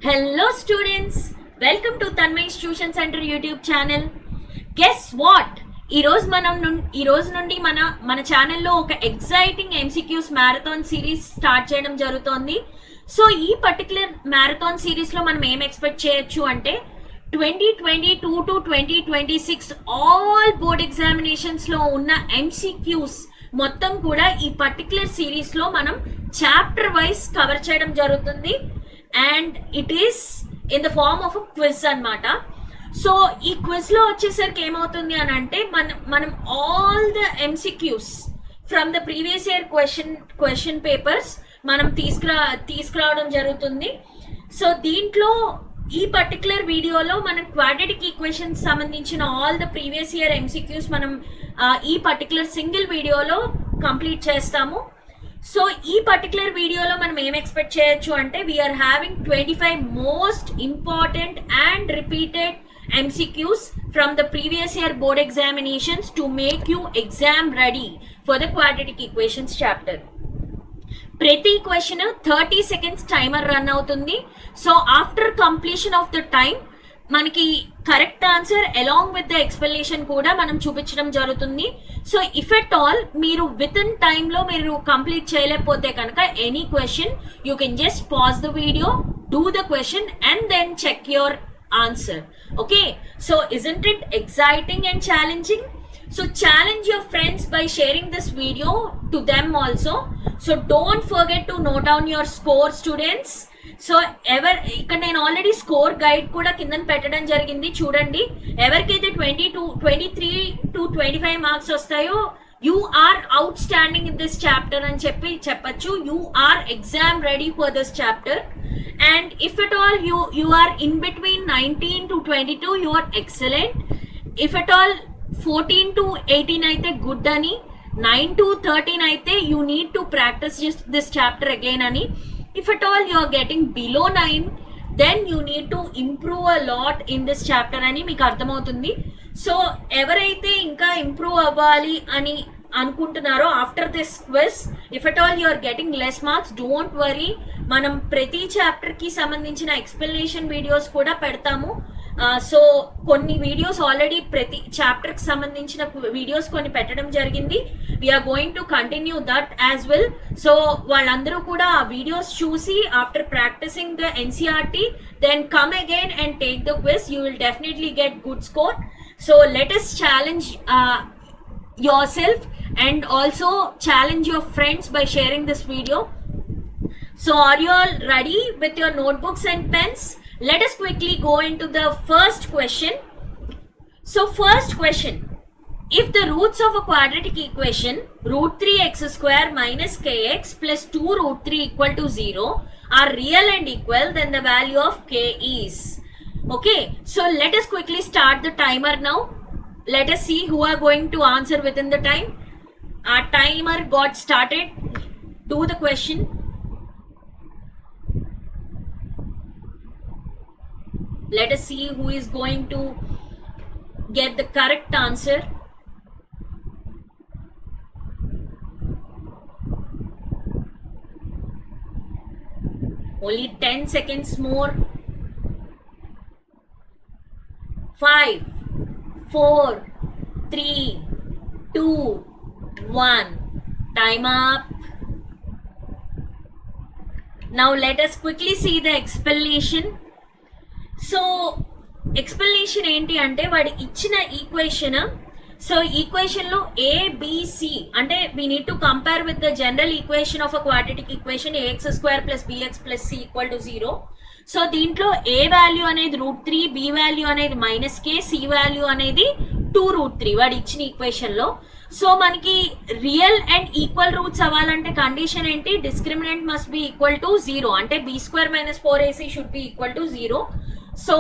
Hello students, welcome to Tanmay Tuition Center YouTube channel. Guess what? ఈ రోజు నుండి మన ఛానల్లో ఒక exciting MCQs marathon series start చేయడం జరుగుతోంది. సో ఈ పర్టికులర్ మ్యారథాన్ సిరీస్ లో మనం ఏం ఎక్స్పెక్ట్ చేయొచ్చు అంటే 2022 టు 2026 ఆల్ బోర్డ్ ఎగ్జామినేషన్స్ లో ఉన్న ఎంసీక్యూస్ మొత్తం కూడా ఈ పర్టికులర్ సిరీస్ లో మనం చాప్టర్ వైజ్ కవర్ చేయడం జరుగుతుంది. And it is in the form of a quiz అన్నమాట. సో ఈ క్విజ్ లో వచ్చేసరికి ఏమవుతుంది అని అంటే మనం all the MCQs from the previous year question papers మనం తీసుకురావడం జరుగుతుంది. సో దీంట్లో ఈ పర్టికులర్ వీడియోలో మనం క్వాడ్రాటిక్ ఈక్వేషన్స్ సంబంధించిన all the previous year MCQs మనం ఈ పర్టికులర్ సింగిల్ వీడియోలో కంప్లీట్ చేస్తాము. సో ఈ పర్టికులర్ వీడియోలో మనం ఏం ఎక్స్పెక్ట్ చేయొచ్చు అంటే we are having 25 most important and repeated MCQs from the previous year board examinations to make you exam ready for the quadratic equations chapter. ప్రతి క్వశ్చన్ 30 సెకండ్స్ టైమర్ రన్ అవుతుంది. So after completion of the time మనకి correct answer along with the explanation కూడా మనం చూపించడం జరుగుతుంది. So if at all మీరు within టైంలో మీరు కంప్లీట్ చేయలేకపోతే కనుక any question you can just pause the video, do the question and then check your answer. Okay, so isn't it exciting and challenging? So challenge your friends by sharing this video to them also. So don't forget to note down your score, students. So ఇక్కడ నేను already score guide కూడా కింద పెట్టడం జరిగింది, చూడండి. ఎవరికైతే 23 to 25 marks వస్తాయో you are outstanding in this chapter అని చెప్పచ్చు. You are exam ready for this chapter. And if at all you are in between 19 to 22, you are excellent. If at all 14 to 18 aithe good ani, 9 to 13 aithe you need to practice just this chapter again ani. If at all you are getting below 9, then you need to improve a lot in this chapter ani meeku ardhamautundi. So ఎవరైతే ఇంకా improve అవ్వాలి అని అనుకుంటున్నారో after this quiz, if at all you are getting less marks, don't worry. మనం ప్రతి chapter కి సంబంధించిన explanation videos కూడా పెడతాము. సో కొన్ని వీడియోస్ ఆల్రెడీ ప్రతి చాప్టర్ కి సంబంధించిన వీడియోస్ కొన్ని పెట్టడం జరిగింది. We are going to continue that as well. So వాళ్ళందరూ కూడా ఆ వీడియోస్ చూసి after practicing the NCERT then come again and take the quiz. You will definitely get good score. So let us challenge yourself and also challenge your friends by sharing this video. So are you all ready with your notebooks and pens? Let us quickly go into the first question. So first question, if the roots of a quadratic equation root 3x square minus kx plus 2 root 3 equal to 0 are real and equal, then the value of k is. Okay, so let us quickly start the timer now. Let us see who are going to answer within the time. Our timer got started. Do the question. Let us see who is going to get the correct answer. Only 10 seconds more. 5, 4, 3, 2, 1. Time up. Now let us quickly see the explanation. So explanation ఏంటి అంటే వాడి ఇచ్చిన equation. So ఈక్వేషన్లో ABC అంటే we need to compare with the general equation of a quadratic equation ax square plus bx plus c equal to 0. So దీంట్లో a value అనేది √3, b value అనేది -k, c value అనేది 2 √3 వాడు ఇచ్చిన ఈక్వేషన్లో. So మనకి రియల్ అండ్ ఈక్వల్ రూట్స్ అవ్వాలంటే condition ఏంటి? Discriminant must be equal to 0 అంటే b² - 4ac should be equal to 0. So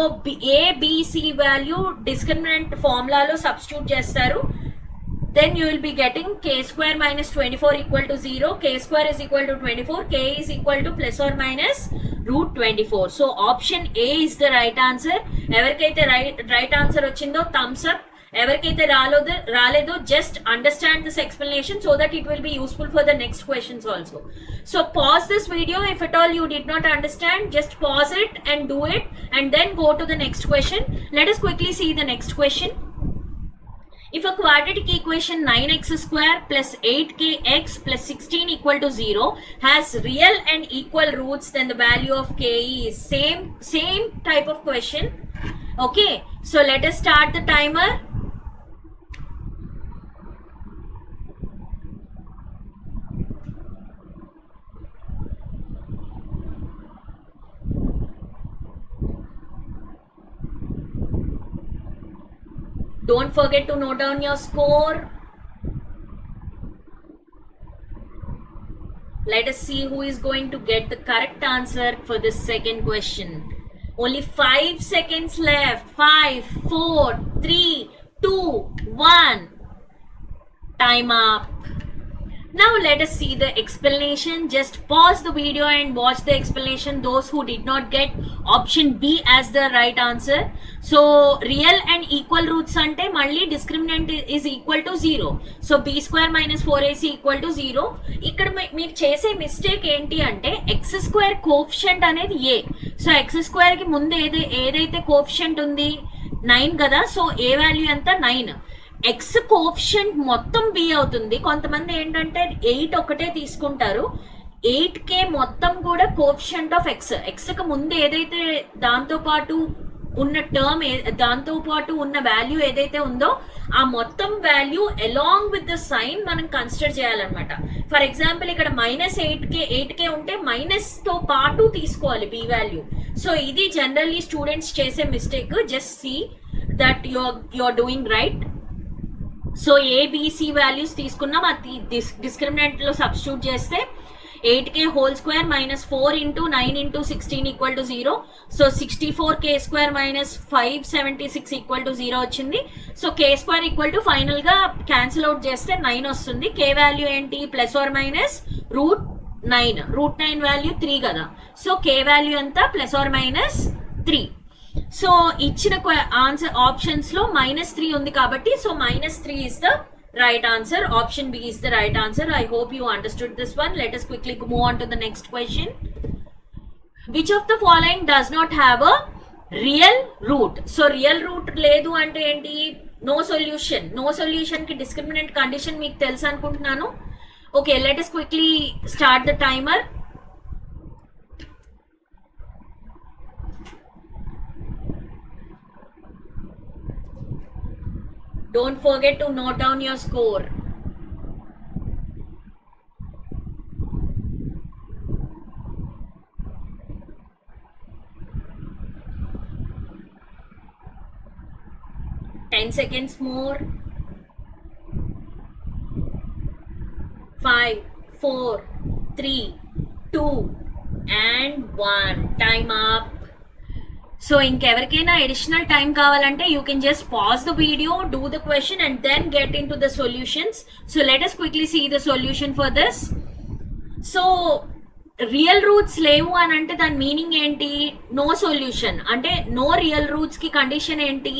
ABC value discriminant ఫార్ములాలో సబ్స్టిట్యూట్ చేస్తారు. then you will be getting k² - 24 equal to 0, k² is equal to 24, k is equal to plus or minus √24. So option A is the right answer. ఎవరికైతే right answer వచ్చిందో thumbs up, ఎవరికైతే రాలేదో just understand this explanation so that it will be useful for the next questions also. So pause this video if at all you did not understand, just pause it and do it and then go to the next question. Let us quickly see the next question. If a quadratic equation 9x square plus 8kx plus 16 equal to 0 has real and equal roots, then the value of ke is same type of question. Okay, so let us start the timer. Don't forget to note down your score. Let us see who is going to get the correct answer for this second question. Only 5 seconds left. 5, 4, 3, 2, 1. Time up. Now let us see the explanation. Just pause the video and watch the explanation. Those who did not get option B as the right answer. So real and equal roots ante malli discriminant is equal to 0. So b square minus 4ac equal to 0. ఇక్కడ మీరు చేసే mistake ఏంటి అంటే x square coefficient అనేది a. So x square కి ముందు ఏదైతే coefficient ఉంది 9 కదా. సో a వాల్యూ ఎంత 9. ఎక్స్ కోఎఫిషియంట్ మొత్తం బి అవుతుంది. కొంతమంది ఏంటంటే 8 ఒకటే తీసుకుంటారు. 8k మొత్తం కూడా కోఎఫిషియంట్ ఆఫ్ ఎక్స్ కి ముందు ఏదైతే దాంతో పాటు ఉన్న టర్మ్, దాంతో పాటు ఉన్న వాల్యూ ఏదైతే ఉందో ఆ మొత్తం value along with the sign మనం కన్సిడర్ చేయాలన్నమాట. ఫర్ ఎగ్జాంపుల్ ఇక్కడ -8k ఉంటే మైనస్ తో పాటు తీసుకోవాలి బి వాల్యూ. సో ఇది జనరల్లీ స్టూడెంట్స్ చేసే mistake. Just see that you are doing right. So ABC values తీసుకున్నాం, అది డిస్క్రిమినెంట్ లో సబ్స్టిట్యూట్ చేస్తే 8k whole square minus 4 into 9 into 16 equal to 0. So 64k square minus 576 equal to 0 వచ్చింది. So k square equal to final గా cancel out చేస్తే 9 వస్తుంది. k value ఏంటి plus or minus √9. √9 value 3 కదా. సో k వాల్యూ ఎంత plus or minus 3. So ఇచ్చిన answer options లో -3 ఉంది కాబట్టి so -3 is the right answer. Option B is the right answer. I hope you understood this one. Let us quickly move on to the next question. Which of the following does not have a real root? So real root లేదు అంటే ఏంటి? No solution. No solution కి discriminant condition మీకు తెలుసు అనుకుంటున్నాను. Okay, let us quickly start the timer. Don't forget to note down your score. Ten seconds more. 5, 4, 3, 2 and 1. Time up. So ఇంకెవరికైనా additional time కావాలంటే you can just pause the video, do the question and then get in to the solutions. So let us quickly see the solution for this. So real roots లేవు అని అంటే దాని meaning ఏంటి? No solution అంటే no real roots కి condition ఏంటి?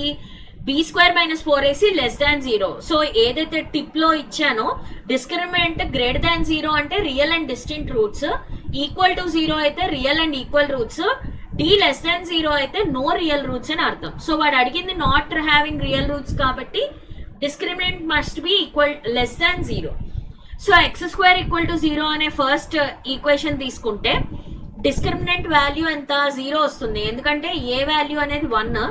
b square minus 4ac less than 0. So ఏదైతే tip లో ఇచ్చానో డిస్క్రిమినెంట్ గ్రేటర్ దాన్ 0 అంటే real and distinct roots, equal to 0 అయితే real and equal roots, d less than 0 అయితే నో రియల్ రూట్స్ అని అర్థం. సో వాడు అడిగింది నాట్ హ్యావింగ్ రియల్ రూట్స్ కాబట్టి discriminant must be equal less than 0. So x square equal to 0 అనే first equation తీసుకుంటే discriminant value ఎంత 0 వస్తుంది. ఎందుకంటే ఏ వాల్యూ అనేది 1,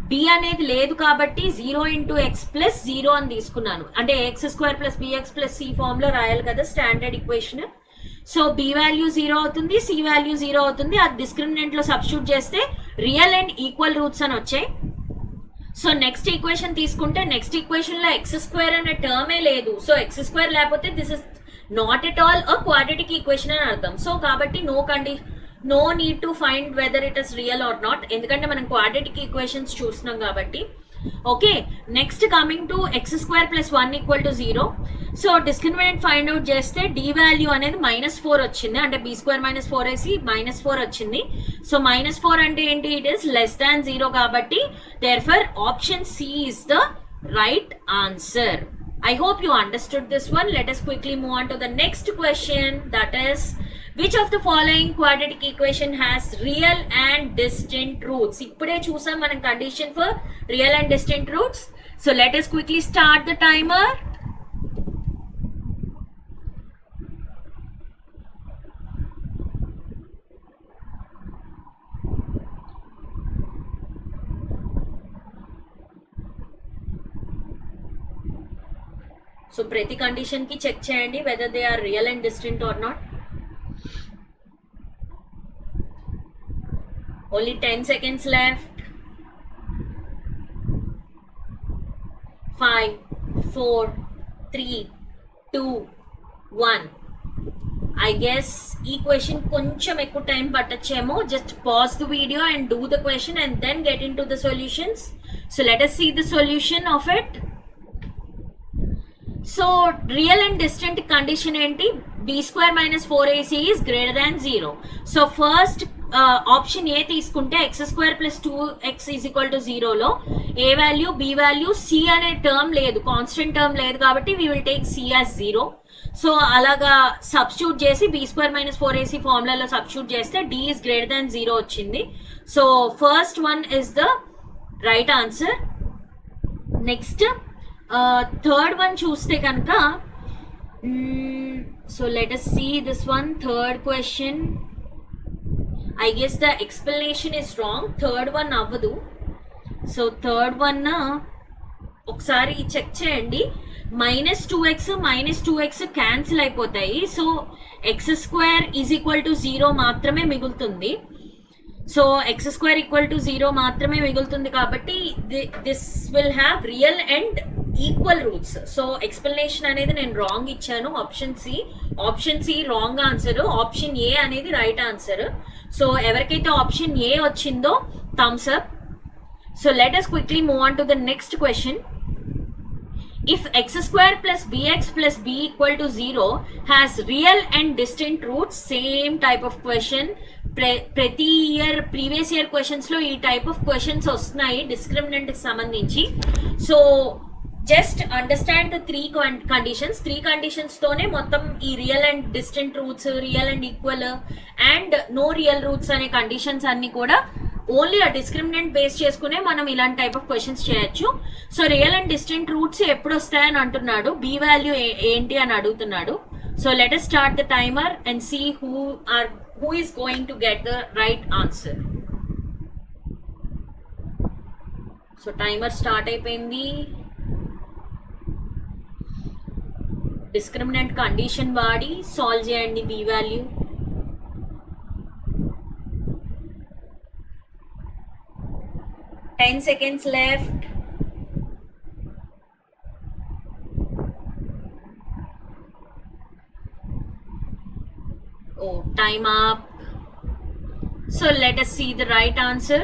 b అనేది లేదు కాబట్టి 0 ఇంటూ ఎక్స్ ప్లస్ 0 అని తీసుకున్నాను. అంటే x square plus bx plus c form లో రాయాలి కదా standard equation. So b value 0 అవుతుంది, c వాల్యూ 0 అవుతుంది. అది డిస్క్రిమినెంట్ లో సబ్స్టిట్యూట్ చేస్తే రియల్ అండ్ ఈక్వల్ రూట్స్ అని వచ్చాయి. సో నెక్స్ట్ ఈక్వేషన్ తీసుకుంటే నెక్స్ట్ ఈక్వేషన్ లో ఎక్స్ స్క్వేర్ అనే టర్మే లేదు. సో ఎక్స్ స్క్వేర్ లేకపోతే this is not at all a quadratic equation అని అర్థం. సో కాబట్టి no need to find whether it is real or not, ఎందుకంటే మనం క్వాడ్రాటిక్ ఈక్వేషన్స్ చూస్తున్నాం కాబట్టి. Okay, next coming to x square plus 1 equal to 0. So discriminant find out చేస్తే d value అనేది -4 వచ్చింది. అంటే b స్క్వేర్ మైనస్ 4ac -4 వచ్చింది. So -4 అంటే ఏంటి? ఇట్ ఈస్ లెస్ దాన్ 0 కాబట్టి therefore option C is the right answer. I hope you understood this one. Let us quickly move on to the next question, that is, which of the following quadratic equation has real and distant roots? ఇప్పుడే చూసాం మనం condition for real and distant roots. So let us quickly start the timer. So ప్రతి condition కి check చేయండి whether they are real and distant or not. Only 10 seconds left. 5, 4, 3, 2, 1. I guess ఈ question కొంచెం ఎక్కువ time పట్టచ్చేమో. Just pause the video and do the question and then get in to the solutions. So let us see the solution of it. So real and distant condition ఏంటి? b square minus 4ac is greater than 0. So first option A తీసుకుంటే x square plus 2x is equal to 0 లో A value, b value, c అనే term లేదు, constant term లేదు కాబట్టి we will take c as 0. So అలాగా substitute చేసి b square minus 4ac ఫార్ములాలో substitute చేస్తే d is greater than 0 వచ్చింది. So first one is the right answer. Next third one చూస్తే కనుక, so let us see this one. Third question, I guess the explanation is wrong. Third one అవ్వదు. So third one ఒకసారి check చేయండి. -2x cancel అయిపోతాయి. So x square is equal to 0 మాత్రమే మిగులుతుంది. So x square equal to 0 మాత్రమే మిగులుతుంది కాబట్టి this will have real and equal roots. So explanation అనేది నేను రాంగ్ ఇచ్చాను. Option C wrong answer, option A అనేది రైట్ ఆన్సర్. సో ఎవరికైతే ఆప్షన్ ఏ వచ్చిందో thumbs up. So let us quickly move on to the next question. If x square plus bx plus b equal to 0 has real and distant roots, same type of question. ప్రతి year previous year questions లో ఈ type of questions వస్తున్నాయి discriminant కి సంబంధించి. So just understand the three conditions తోనే మొత్తం ఈ real and distinct roots, real and equal and no real roots అనే కండిషన్స్ అన్ని కూడా ఓన్లీ ఆ డిస్క్రిమినెంట్ బేస్ చేసుకునే మనం ఇలాంటి టైప్ ఆఫ్ క్వశ్చన్స్ చేయొచ్చు. So real and distinct roots ఎప్పుడు వస్తాయని అంటున్నాడు, బి వాల్యూ ఏంటి అని అడుగుతున్నాడు. So let us start the timer and see who is going to get the right answer. So timer start అయిపోయింది. డిస్క్రిమినెంట్ కండిషన్ వాడి solve చేయండి B value. Ten seconds left. Oh, time up. So let us see the right answer.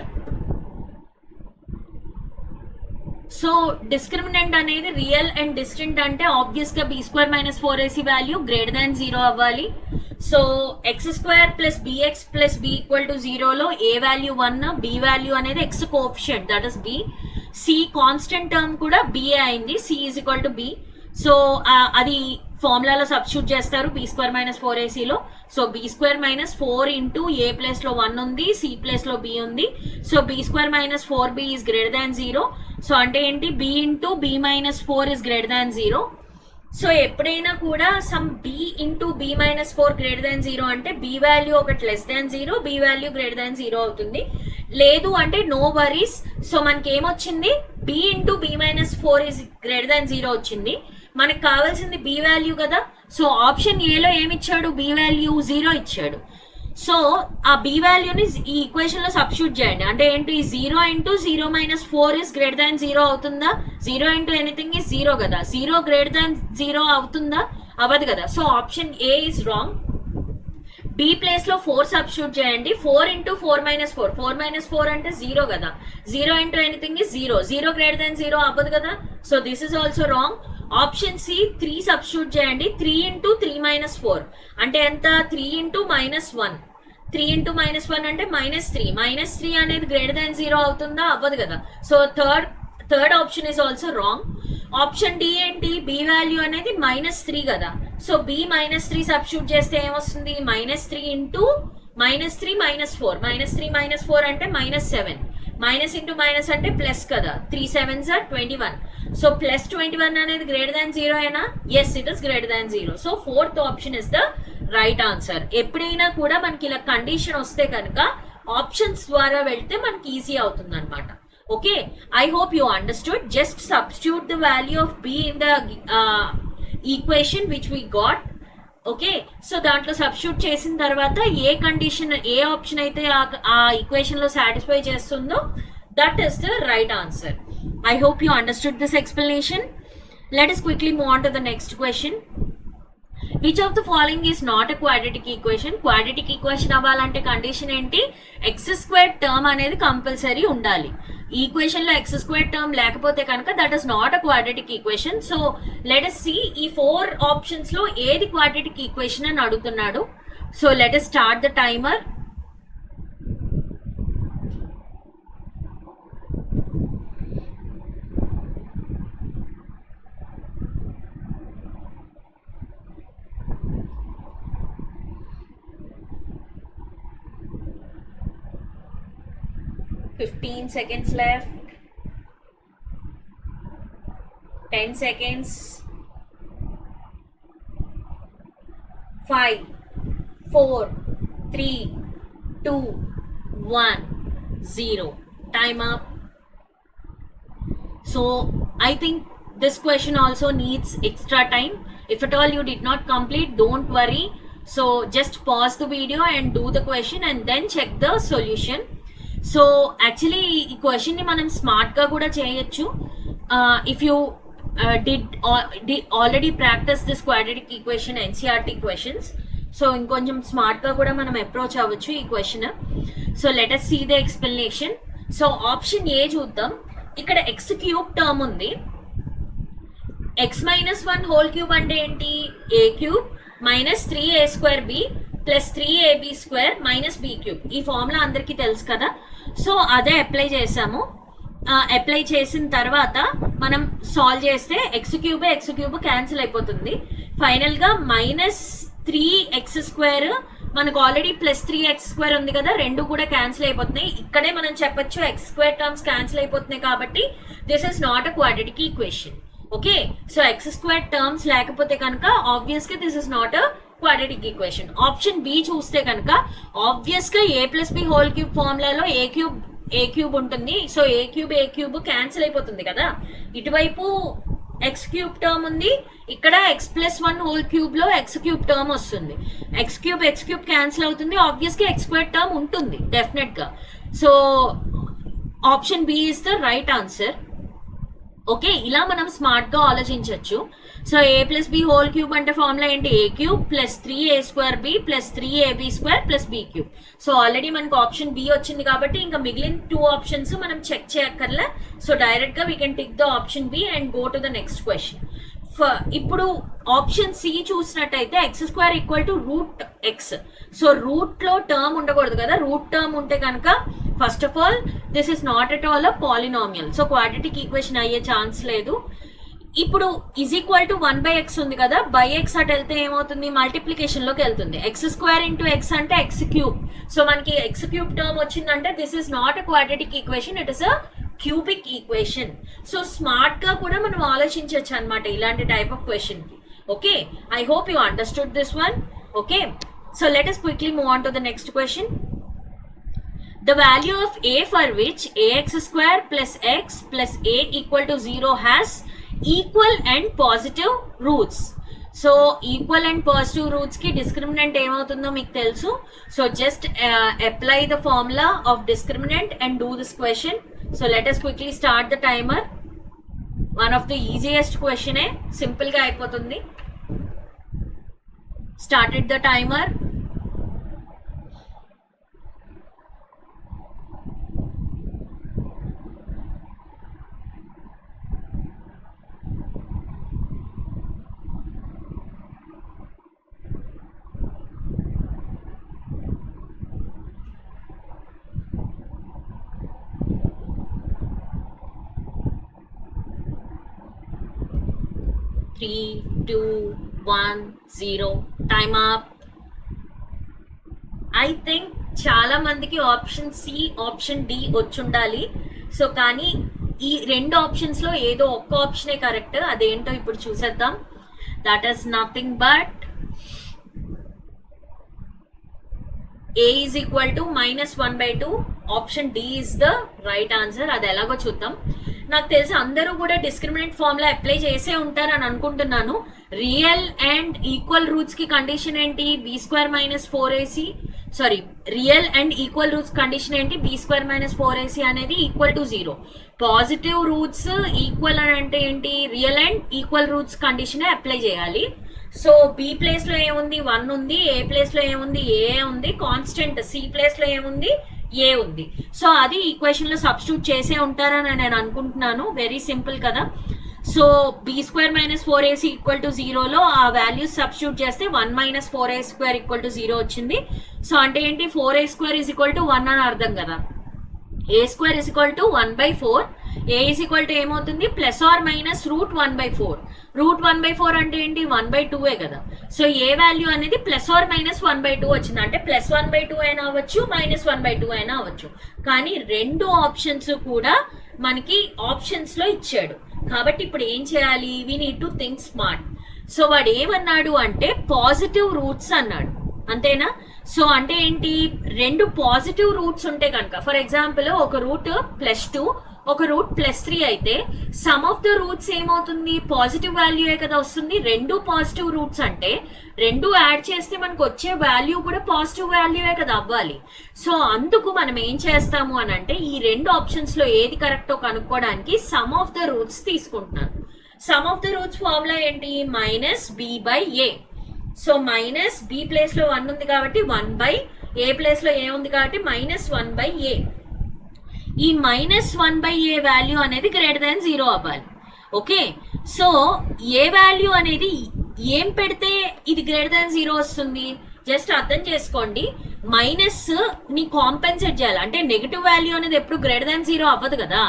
So discriminant అనేది real and distant అంటే obvious గా b square minus 4ac value greater than 0 అవ్వాలి. So x square plus bx plus b equal to 0 లో a value 1, b value అనేది x coefficient that is b, c constant term కూడా b అయింది, c is equal to b. So అది ఫార్ములాలో substitute చేస్తారు b square minus 4ac లో. So b square minus 4 into a place లో 1 ఉంది, c place లో b ఉంది. So b square minus 4b is greater than 0. So అంటే ఏంటి, b into b minus 4 is greater than 0. So ఎప్పుడైనా కూడా some b into b minus 4 greater than 0 అంటే b value ఒకటి less than 0, b value greater than 0 అవుతుంది. లేదు అంటే no worries. So మనకి ఏమొచ్చింది, b into b minus 4 is greater than 0 వచ్చింది. మనకు కావాల్సింది b వాల్యూ కదా. సో ఆప్షన్ ఏలో ఏమి ఇచ్చాడు, b వాల్యూ 0 ఇచ్చాడు. సో ఆ b వాల్యూని ఈ ఈక్వేషన్ లో సబ్స్టిట్యూట్ చేయండి. అంటే ఏంటి, 0 into 0 minus 4 is greater than 0 అవుతుందా? 0 ఇంటూ ఎనీథింగ్ ఇస్ 0 కదా. 0 గ్రేటర్ దాన్ 0 అవుతుందా? అవ్వదు కదా. So option A is wrong. b place లో 4 సబ్స్టిట్యూట్ చేయండి. 4 ఇంటూ 4 మైనస్ 4, 4 మైనస్ 4 అంటే 0 కదా. 0 into anything is 0, 0 greater than 0 అవ్వదు కదా. So this is also wrong. Option C 3 substitute చేయండి. 3 ఇంటూ 3 మైనస్ 4 అంటే ఎంత, 3 ఇంటూ మైనస్ 1, 3 ఇంటూ మైనస్ 1 అంటే -3. -3 అనేది గ్రేటర్ దాన్ 0 అవుతుందా? అవ్వదు కదా. So third option is also wrong. Option D ఏంటి, బి వాల్యూ అనేది -3 కదా. సో బి -3 సబ్స్టిట్యూట్ చేస్తే ఏమొస్తుంది, -3 ఇంటూ -3 -4, -3 అంటే -7, మైనస్ ఇంటూ మైనస్ అంటే ప్లస్ కదా, 3 7s are 21. సో +21 అనేది గ్రేటర్ దాన్ 0 అయినా, yes it is greater than 0. So fourth option is the right answer. ఎప్పుడైనా కూడా మనకి ఇలా కండిషన్ వస్తే కనుక ఆప్షన్స్ ద్వారా వెళ్తే మనకి ఈజీ అవుతుంది అనమాట. Okay, I hope you understood. Just substitute the value of be in the equation which we got. Okay, so దాంట్లో సబ్స్టిట్యూట్ చేసిన తర్వాత ఏ కండిషన్, ఏ ఆప్షన్ అయితే ఆ ఈక్వేషన్ లో సాటిస్ఫై చేస్తుందో that is the right answer. I hope you understood this explanation. Let us quickly move on to the next question. Which of the following is not a quadratic equation? Quadratic equation అవ్వాలంటే condition ఏంటి, x² term అనేది compulsory ఉండాలి. Equation లో x² term లేకపోతే కనుక that is not a quadratic equation. So let us see ఈ 4 options లో ఏది క్వాడ్రాటిక్ ఈక్వేషన్ అని అడుగుతున్నాడు. So let us start the timer. Fifteen seconds left. 10 seconds. 5, 4, 3, 2, 1, 0. Time up. So I think this question also needs extra time. If at all you did not complete, don't worry. So just pause the video and do the question and then check the solution. So actually ఈ question ని మనం smart గా కూడా చేయొచ్చు. If you already practice this quadratic equation NCERT questions, so ఇంకొంచెం smart గా కూడా మనం అప్రోచ్ అవ్వచ్చు ఈ question. So let us see the explanation. So option A చూద్దాం. ఇక్కడ x³ టర్మ్ ఉంది. x-1 హోల్ క్యూబ్ అంటే ఏంటి, a³ -3a²b +3ab² -b³ ఈ ఫార్ములా అందరికీ తెలుసు కదా. సో అదే అప్లై చేసాము. అప్లై చేసిన తర్వాత మనం సాల్వ్ చేస్తే x³ క్యాన్సిల్ అయిపోతుంది. ఫైనల్ గా -3x² మనకు ఆల్రెడీ +3x² ఉంది కదా, రెండు కూడా క్యాన్సిల్ అయిపోతున్నాయి. ఇక్కడే మనం చెప్పొచ్చు x² టర్మ్స్ క్యాన్సిల్ అయిపోతున్నాయి కాబట్టి this is not a quadratic equation. Okay, so x² terms లేకపోతే కనుక ఆబ్వియస్ గా this is not a quadratic equation. Option B చూస్తే కనుక ఆబ్వియస్ గా a+b హోల్ క్యూబ్ ఫార్ములాలో a³ ఉంటుంది. సో a³ క్యాన్సిల్ అయిపోతుంది కదా. ఇటువైపు x³ టర్మ్ ఉంది, ఇక్కడ x+1 హోల్ క్యూబ్ లో x³ టర్మ్ వస్తుంది. x³ క్యాన్సిల్ అవుతుంది, ఆబ్వియస్ గా x² టర్మ్ ఉంటుంది డెఫినెట్ గా. So option B is the right answer. Okay, ఇలా మనం స్మార్ట్ గా ఆలోచించవచ్చు. సో a+b హోల్ క్యూబ్ అంటే ఫార్ములా ఏంటి, a³ +3a²b +3ab² b³. So already మనకు ఆప్షన్ బి వచ్చింది కాబట్టి ఇంకా మిగిలిన 2 ఆప్షన్స్ మనం చెక్ చేయక్కర్లే. సో డైరెక్ట్ గా we can tick the option B and go to the next question. ఇప్పుడు ఆప్షన్ సి చూసినట్టయితే x² √x. సో రూట్ లో టర్మ్ ఉండకూడదు కదా, రూట్ టర్మ్ ఉంటే కనుక first of all this is not at all a polynomial. So quadratic equation అయ్యే chance లేదు. ఇప్పుడు = 1/x ఉంది కదా, బై ఎక్స్ అటు వెళ్తే ఏమవుతుంది, మల్టిప్లికేషన్ లోకి వెళ్తుంది. x² × x అంటే x³. సో మనకి x³ టర్మ్ వచ్చిందంటే this is not a quadratic equation, it is a cubic equation. So smart గా కూడా మనం ఆలోచించవచ్చు అనమాట ఇలాంటి టైప్ ఆఫ్ క్వశ్చన్ కి. Okay, I hope you understood this one. Okay, so let us quickly move on to the next question. The value of a for which ax² + x + a = 0 has equal and positive roots. So equal and positive roots కి discriminant ఏమవుతుందో మీకు తెలుసు. So just apply the formula of discriminant and do this question. So let us quickly start the timer. One of the easiest క్వశ్చనే, simple గా అయిపోతుంది. Started the timer. 3, 2, 1, 0. Time up. I think చాలా మందికి option C, option D వచ్చుండాలి. So కానీ ఈ రెండు options లో ఏదో ఒక్క ఆప్షనే కరెక్ట్. అదేంటో ఇప్పుడు చూసేద్దాం. That is nothing but A is equal to -1/2. Option D is the right answer. అది ఎలాగో చూద్దాం. నాకు తెలిసి అందరూ కూడా డిస్క్రిమినెంట్ ఫార్ములా అప్లై చేసే ఉంటారు అని అనుకుంటున్నాను. రియల్ అండ్ ఈక్వల్ రూట్స్ కి కండిషన్ ఏంటి? b² - 4ac. Sorry, real and equal roots condition ఏంటి? b² - 4ac అనేది equal to 0. Positive roots equal అని అంటే ఏంటి? Real and equal roots condition apply చేయాలి. సో బి ప్లేస్ లో ఏముంది? 1 ఉంది. ఏ ప్లేస్ లో ఏముంది? ఏ ఉంది. కాన్స్టెంట్ సి ప్లేస్ లో ఏముంది? ఏ ఉంది. సో అది ఈక్వేషన్ లో సబ్స్టిట్యూట్ చేసే ఉంటారని నేను అనుకుంటున్నాను. వెరీ సింపుల్ కదా. So b² - 4ac equal to 0లో ఆ వాల్యూస్ సబ్స్టిట్యూట్ చేస్తే 1 - 4a² ఈక్వల్ టు 0 వచ్చింది. సో అంటే ఏంటి? 4a² ఈజ్ ఈక్వల్ టు 1 అని అర్థం కదా. a² is equal to 1/4. a is equal to ఏమవుతుంది? +or - √1/4 అంటే ఏంటి? 1/2 కదా. సో ఏ వాల్యూ అనేది +or - 1/2 వచ్చింది. అంటే +1/2 అయినా అవ్వచ్చు, -1/2 అయినా అవ్వచ్చు. కానీ రెండు ఆప్షన్స్ కూడా మనకి ఆప్షన్స్ లో ఇచ్చాడు. కాబట్టి ఇప్పుడు ఏం చేయాలి? We need to think smart. So వాడు ఏమన్నాడు అంటే పాజిటివ్ రూట్స్ అన్నాడు. అంతేనా? సో అంటే ఏంటి? రెండు పాజిటివ్ రూట్స్ ఉంటే కనుక, ఫర్ ఎగ్జాంపుల్ ఒక రూట్ +2, ఒక రూట్ +3 అయితే సమ్ ఆఫ్ ద రూట్స్ ఏమవుతుంది? పాజిటివ్ వాల్యూయే కదా వస్తుంది. రెండు పాజిటివ్ రూట్స్ అంటే రెండు యాడ్ చేస్తే మనకు వచ్చే వాల్యూ కూడా పాజిటివ్ వాల్యూయే కదా అవ్వాలి. సో అందుకు మనం ఏం చేస్తాము అని అంటే ఈ రెండు ఆప్షన్స్ లో ఏది కరెక్టో కనుక్కోవడానికి సమ్ ఆఫ్ ద రూట్స్ తీసుకుంటున్నాను. Some of the roots formula ఏంటి? -b/a. సో -b ప్లేస్ లో 1 ఉంది కాబట్టి 1/a ప్లేస్ లో ఏ ఉంది కాబట్టి -1/a. ఈ -1/a వాల్యూ అనేది >0 అవ్వాలి. ఓకే, సో ఏ వాల్యూ అనేది ఏం పెడితే ఇది >0 వస్తుంది? జస్ట్ అర్థం చేసుకోండి. మైనస్ ని కాంపెన్సేట్ చేయాలి అంటే నెగిటివ్ వాల్యూ అనేది ఎప్పుడు >0 అవ్వదు కదా.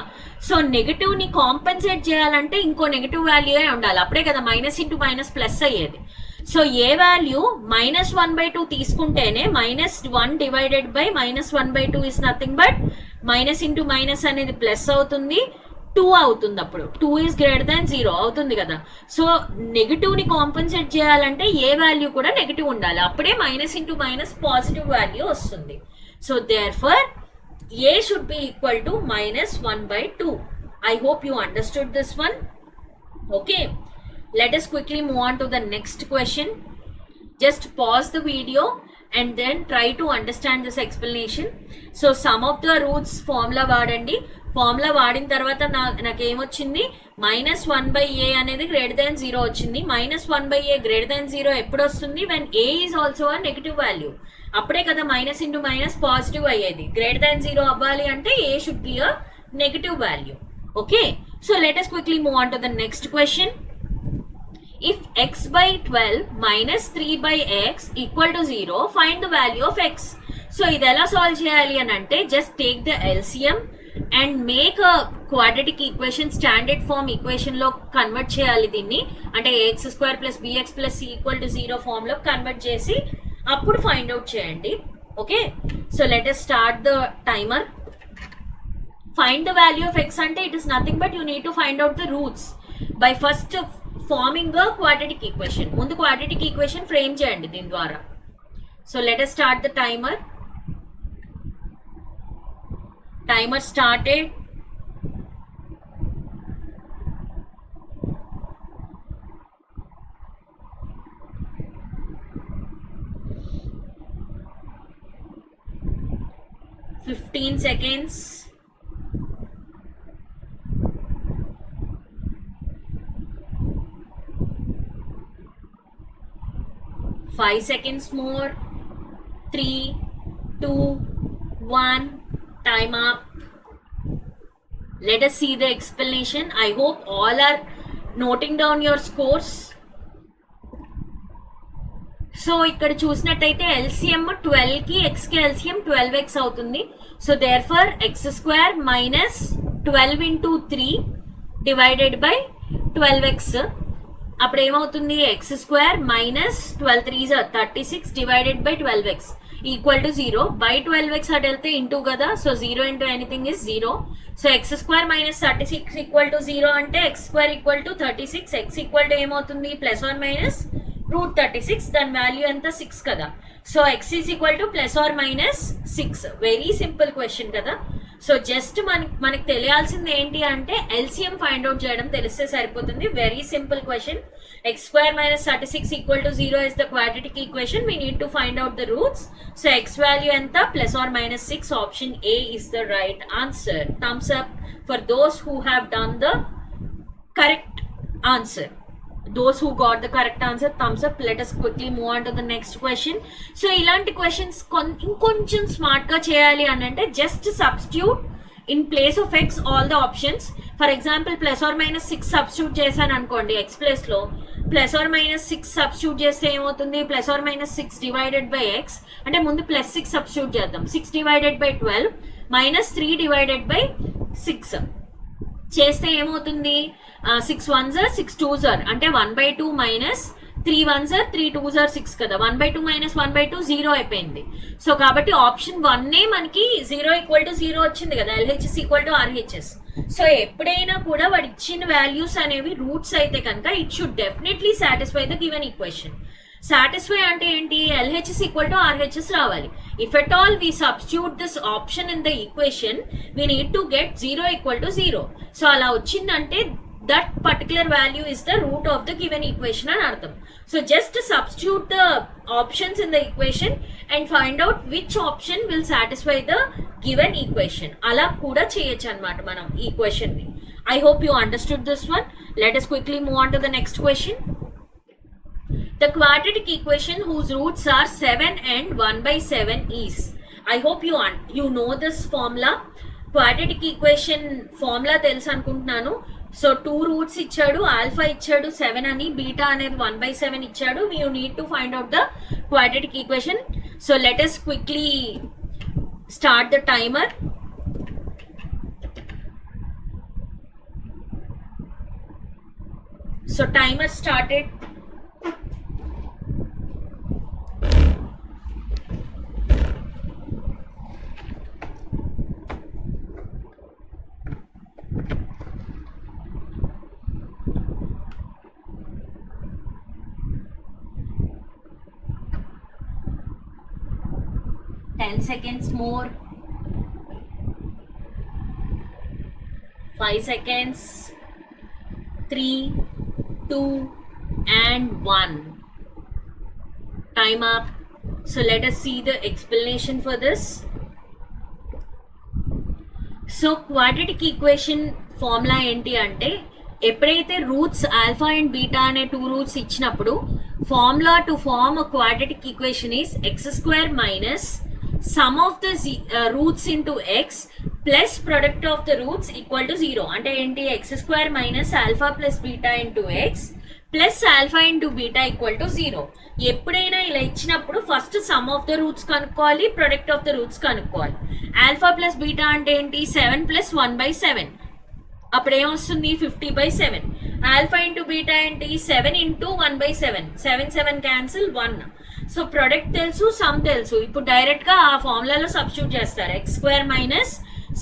సో నెగిటివ్ ని కాంపెన్సేట్ చేయాలంటే ఇంకో నెగిటివ్ వాల్యూ ఉండాలి. అప్పుడే కదా -(-) అయ్యేది. సో ఏ వాల్యూ -1/2 తీసుకుంటేనే -1 divided by -1/2 is nothing but -(-) అనేది ప్లస్ అవుతుంది, 2 అవుతుంది. అప్పుడు 2 ఈస్ >0 అవుతుంది కదా. సో నెగిటివ్ ని కాంపెన్సేట్ చేయాలంటే ఏ వాల్యూ కూడా నెగిటివ్ ఉండాలి. అప్పుడే -(-) పాజిటివ్ వాల్యూ వస్తుంది. So therefore a should be equal to -1/2. I hope you understood this one. Okay. Let us quickly move on to the next question. Just pause the video and then try to understand this explanation. So sum of the roots formula వాడండి. Formula వాడిన తర్వాత నాకు ఏమొచ్చింది? -1/a అనేది >0 వచ్చింది. -1/a >0 ఎప్పుడు వస్తుంది? when a is also a negative value. అప్పుడే కదా -(-) పాజిటివ్ అయ్యేది. >0 అవ్వాలి అంటే a should be a negative value. Okay, so let us quickly move on to the next question. If x/12 - 3/x equal to 0, find the value of x. So ఇది ఎలా solve చేయాలి అని అంటే just take the LCM and make a quadratic equation, standard form equation లో convert చేయాలి దీన్ని. అంటే ax² + bx + c = 0 form లో కన్వర్ట్ చేసి అప్పుడు ఫైండ్ అవుట్ చేయండి. Okay, so let us start the timer. Find the value of x అంటే it is nothing but you need to find out the roots by first farming a quadratic equation. ముందు quadratic equation frame చేయండి దీని ద్వారా. So let us start the timer. Timer started. Fifteen seconds. 5 seconds more. 3, 2, 1. Time up. Let us see the explanation. I hope all are noting down your scores. So ఇక్కడ చూసినట్టయితే LCM 12 కి x కి LCM 12x అవుతుంది. So therefore x² - 12 × 3 divided by 12x. అప్పుడు ఏమవుతుంది X square minus 12 3 36 divided by 12x equal to 0. By 12x అటు వెళ్తే into కదా, so 0 into anything is 0. So x square minus 36 equal to 0 అంటే x square equal to 36. X equal to ఏమవుతుంది plus or minus root 36. దాని value ఎంత 6 కదా. So X is equal to plus or minus 6. Very simple question కదా. So just మనకి తెలియాల్సింది ఏంటి అంటే ఎల్సిఎం ఫైండ్ అవుట్ చేయడం తెలిస్తే సరిపోతుంది. Very simple question. X square minus 36 equal to 0 is the quadratic equation. We need to find out the roots. So x value ఎంత plus or minus 6. Option A is the right answer. Thumbs up for those who have done the correct answer. Those who got the correct answer, thumbs up. Let us quickly move on to the next question. So ఇలాంటి questions ఇంకొంచెం smart గా చేయాలి అని అంటే just substitute in place of x all the options. For example plus or minus 6 substitute చేశాను అనుకోండి x place లో. Plus or minus 6 substitute చేస్తే ఏమవుతుంది plus or minus 6 divided by x. అంటే ముందు ప్లస్ 6 సబ్స్టిట్యూట్ చేద్దాం. 6 divided by 12 minus 3 divided by 6 చేస్తే ఏమవుతుంది 6 1s 6 2s అంటే 1/2 మైనస్ 3 1s 3 2s 6 కదా. 1/2 మైనస్ 1/2 0 అయిపోయింది. సో కాబట్టి ఆప్షన్ 1 మనకి 0 ఈక్వల్ టు 0 వచ్చింది కదా. LHS equal to RHS. So ఎప్పుడైనా కూడా వాడు ఇచ్చిన వాల్యూస్ అనేవి రూట్స్ అయితే కనుక it should definitely satisfy the given equation. Satisfy అంటే ఏంటి ఎల్హెచ్ఎస్ ఈక్వల్ టు ఆర్హెచ్ఎస్ రావాలి. If at all we substitute this option in the equation we need to get 0 equal to 0. So అలా వచ్చిందంటే that particular value is the root of the given equation అని అర్థం. So just substitute the options in the equation and find out which option will satisfy the given equation. అలా కూడా చేయొచ్చు అన్నమాట మనం ఈ క్వశ్చన్ ని. I hope you understood this one. Let us quickly move on to the next question. The quadratic equation whose roots are 7 and 1/7 is. I hope you know this formula. Quadratic equation formula తెలుసు అనుకుంటున్నాను. So 2 roots ఇచ్చాడు, alpha ఇచ్చాడు 7 అని, beta అనేది 1/7 ఇచ్చాడు. You need to find out the quadratic equation. So let us quickly start the timer. So timer started. Seconds more. 5 seconds. 3 2 and 1. Time up. So let us see the explanation for this. So quadratic equation formula ఏంటి అంటే ఎప్పుడైతే roots alpha and beta అనే 2 roots ఇచ్చినప్పుడు formula to form a quadratic equation is x square minus sum of the roots into x plus product of the roots equal to 0. అంటే ఏంటి x square minus alpha plus beta into x plus alpha into beta equal to 0. ఎప్పుడైనా ఇలా ఇచ్చినప్పుడు first some of the roots కనుక్కోవాలి, product of the roots కనుక్కోవాలి. Alpha plus beta అంటే ఏంటి 7 plus 1/7. అప్పుడు ఏమొస్తుంది 50/7. ఆల్ఫా ఇంటూ బీటా ఏంటి 7 ఇంటూ 1/7. 7 7 క్యాన్సిల్ 1. సో ప్రొడక్ట్ తెలుసు, సమ్ తెలుసు. ఇప్పుడు డైరెక్ట్ గా ఆ ఫార్ములాలో సబ్స్టిట్యూట్ చేస్తారు. X square minus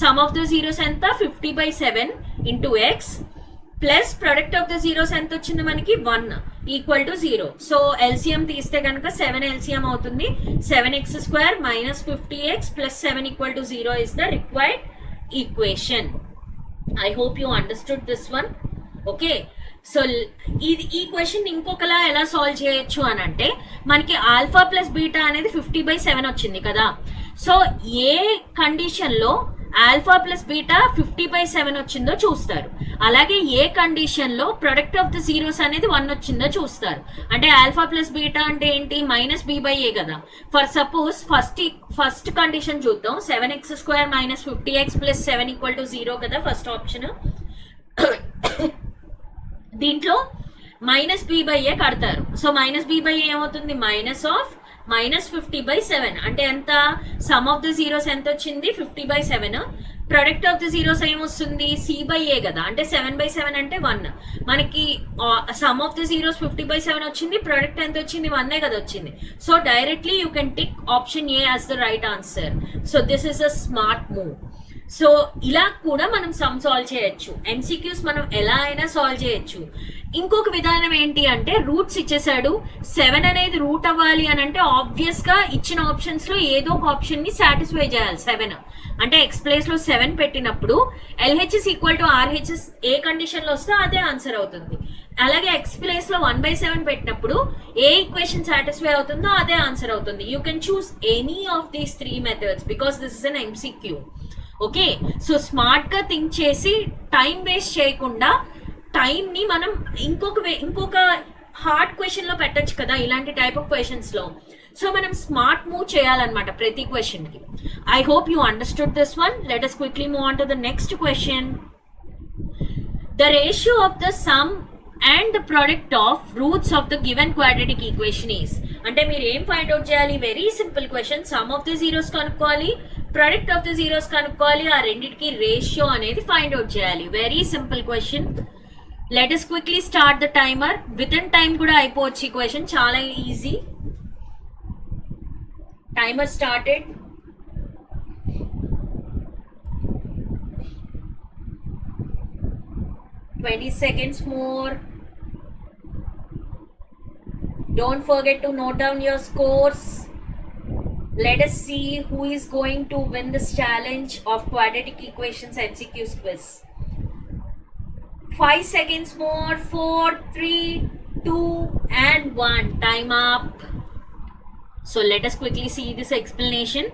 sum of the zeros ఎంత 50/7 into x plus product of the zeros ఎంత వచ్చింది మనకి 1 ఈక్వల్ టు 0. సో ఎల్సిఎం తీస్తే కనుక 7 ఎల్సిఎం అవుతుంది. 7x² minus 50x plus 7 equal to 0 is the required equation. I hope you understood this one. Okay. So ఈ question ఇంకొకలా ఎలా solve చేయొచ్చు అని అంటే మనకి ఆల్ఫా ప్లస్ బీటా అనేది 50/7 వచ్చింది కదా. సో ఏ కండిషన్ లో ఆల్ఫా ప్లస్ బీటా 50/7 వచ్చిందో చూస్తారు. అలాగే ఏ కండిషన్ లో ప్రొడక్ట్ ఆఫ్ ద జీరోస్ అనేది 1 వచ్చిందో చూస్తారు. అంటే ఆల్ఫా ప్లస్ బీటా అంటే ఏంటి -b/a కదా. ఫర్ సపోజ్ ఫస్ట్ కండిషన్ చూద్దాం. 7x² minus 50x plus 7 equal to 0 కదా ఫస్ట్ ఆప్షన్. దీంట్లో -b/a కడతారు. సో -b/a ఏమవుతుంది మైనస్ ఆఫ్ -50/7 అంటే ఎంత? సమ్ ఆఫ్ ద జీరోస్ ఎంత వచ్చింది? 50/7. ప్రొడక్ట్ ఆఫ్ ద జీరోస్ ఏమొస్తుంది? C/A కదా, అంటే 7/7 అంటే 1. మనకి సమ్ ఆఫ్ ద జీరోస్ 50/7 వచ్చింది, ప్రొడక్ట్ ఎంత వచ్చింది? 1 కదా వచ్చింది. So directly you can tick option A as the right answer. So this is a smart move. So ఇలా కూడా మనం సమ్ సాల్వ్ చేయొచ్చు. ఎంసీక్యూస్ మనం ఎలా అయినా సాల్వ్ చేయొచ్చు. ఇంకొక విధానం ఏంటి అంటే, రూట్స్ ఇచ్చేసాడు, 7 అనేది రూట్ అవ్వాలి అని అంటే ఆబ్వియస్ గా ఇచ్చిన ఆప్షన్స్ లో ఏదో ఒక ఆప్షన్ ని సాటిస్ఫై చేయాలి. 7 అంటే ఎక్స్ ప్లేస్ లో 7 పెట్టినప్పుడు LHS equal to RHS A condition లో వస్తే అదే ఆన్సర్ అవుతుంది. అలాగే ఎక్స్ ప్లేస్ లో 1/7 పెట్టినప్పుడు ఏ ఈక్వేషన్ సాటిస్ఫై అవుతుందో అదే ఆన్సర్ అవుతుంది. You can choose any of these 3 methods because this is an MCQ. Okay, so smart గా థింక్ చేసి టైం వేస్ట్ చేయకుండా టైం ని మనం ఇంకొక హార్డ్ క్వశ్చన్ లో పెట్టచ్చు కదా, ఇలాంటి టైప్ ఆఫ్ క్వశ్చన్స్ లో. సో మనం స్మార్ట్ మూవ్ చేయాలన్నమాట ప్రతి క్వశ్చన్ కి. I hope you understood this one. Let us quickly move on to the next question. The ratio of the sum and the product of roots of the given quadratic equation is. అంటే మీరు ఏం find out చేయాలి? Very simple question. Some of the zeros కనుక్కోవాలి, product of the zeros కనుక్కోవాలి, ఆ రెండింటికి ratio అనేది find out చేయాలి. Very simple question. Let us quickly start the timer. With in time కూడా అయిపోవచ్చు ఈ క్వశ్చన్, చాలా easy. Timer started. Twenty seconds more. Don't forget to note down your scores. Let us see who is going to win this challenge of quadratic equations MCQs quiz. 5 seconds more. 4, 3, 2 and 1. Time up. So let us quickly see this explanation.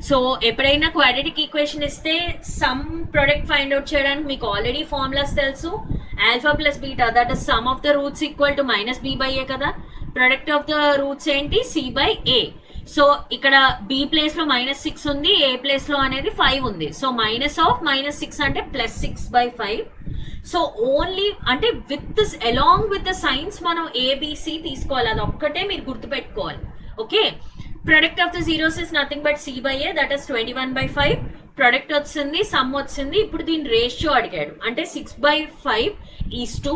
So ఎప్పుడైనా quadratic equation ఇస్తే some product find out చేయడానికి మీకు already formulas తెలుసు. Alpha plus beta, that is some of the roots equal to -b/a కదా. Product of the roots ఏంటి? C/a. So ఇక్కడ b place లో -6 ఉంది, a ప్లేస్ లో అనేది 5 ఉంది. సో -6 అంటే +6/5. సో ఓన్లీ అంటే with this along with the science మనం ABC తీసుకోవాలి, అది ఒక్కటే మీరు గుర్తుపెట్టుకోవాలి. Okay, product of the zeros is nothing but C/a, that is 21/5. Product వచ్చింది, సమ్ వచ్చింది. ఇప్పుడు దీని రేషియో అడిగాడు, అంటే 6/5 ఈస్ టు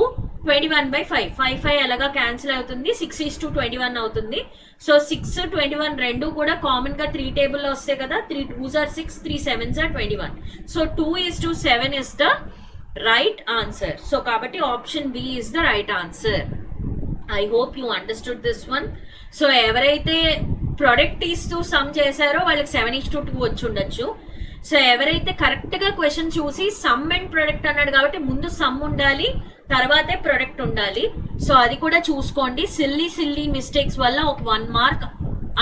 21/5. 5 ఎలాగా క్యాన్సిల్ అవుతుంది, 6:21 అవుతుంది. సో 6, 21 రెండు కూడా కామన్ గా 3 టేబుల్ లో వస్తాయి కదా. 3 2s are 6, 3 7s are 21. So 2:7 is the right answer. So కాబట్టి option B is the right answer. I hope you understood this one. So ఎవరైతే ప్రొడక్ట్ ఇస్తూ సమ్ చేశారో వాళ్ళకి 7:2 వచ్చి ఉండొచ్చు. సో ఎవరైతే కరెక్ట్ గా క్వశ్చన్ చూసి సమ్ అండ్ ప్రొడక్ట్ అన్నాడు కాబట్టి ముందు సమ్ ఉండాలి, తర్వాతే ప్రొడక్ట్ ఉండాలి. సో అది కూడా చూసుకోండి. సిల్లీ మిస్టేక్స్ వల్ల ఒక 1 మార్క్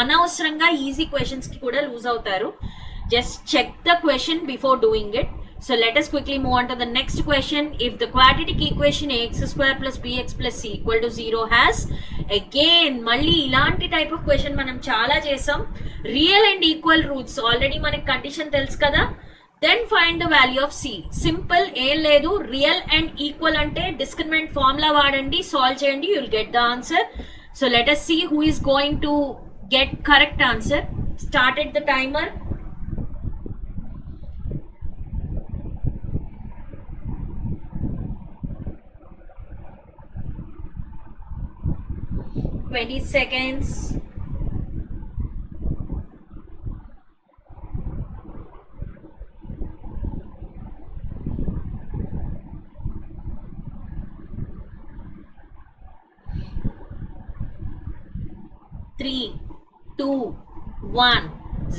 అనవసరంగా ఈజీ క్వశ్చన్స్ కి కూడా లూజ్ అవుతారు. Just check the question before doing it. So let us quickly move on to the next question. If the quadratic equation ax² plus bx plus c equal to 0 has, again మళ్ళీ ఇలాంటి type of question మనం చాలా చేసాం. Real and equal roots already మనకి condition తెలుసు కదా. Then find the value of c. Simple, ఏం లేదు. రియల్ అండ్ ఈక్వల్ అంటే డిస్క్రిమినెంట్ ఫార్ములా వాడండి, సాల్వ్ చేయండి, you will get the answer. So let us see who is going to get correct answer. Started the timer. 20 seconds. Three, 2, 1,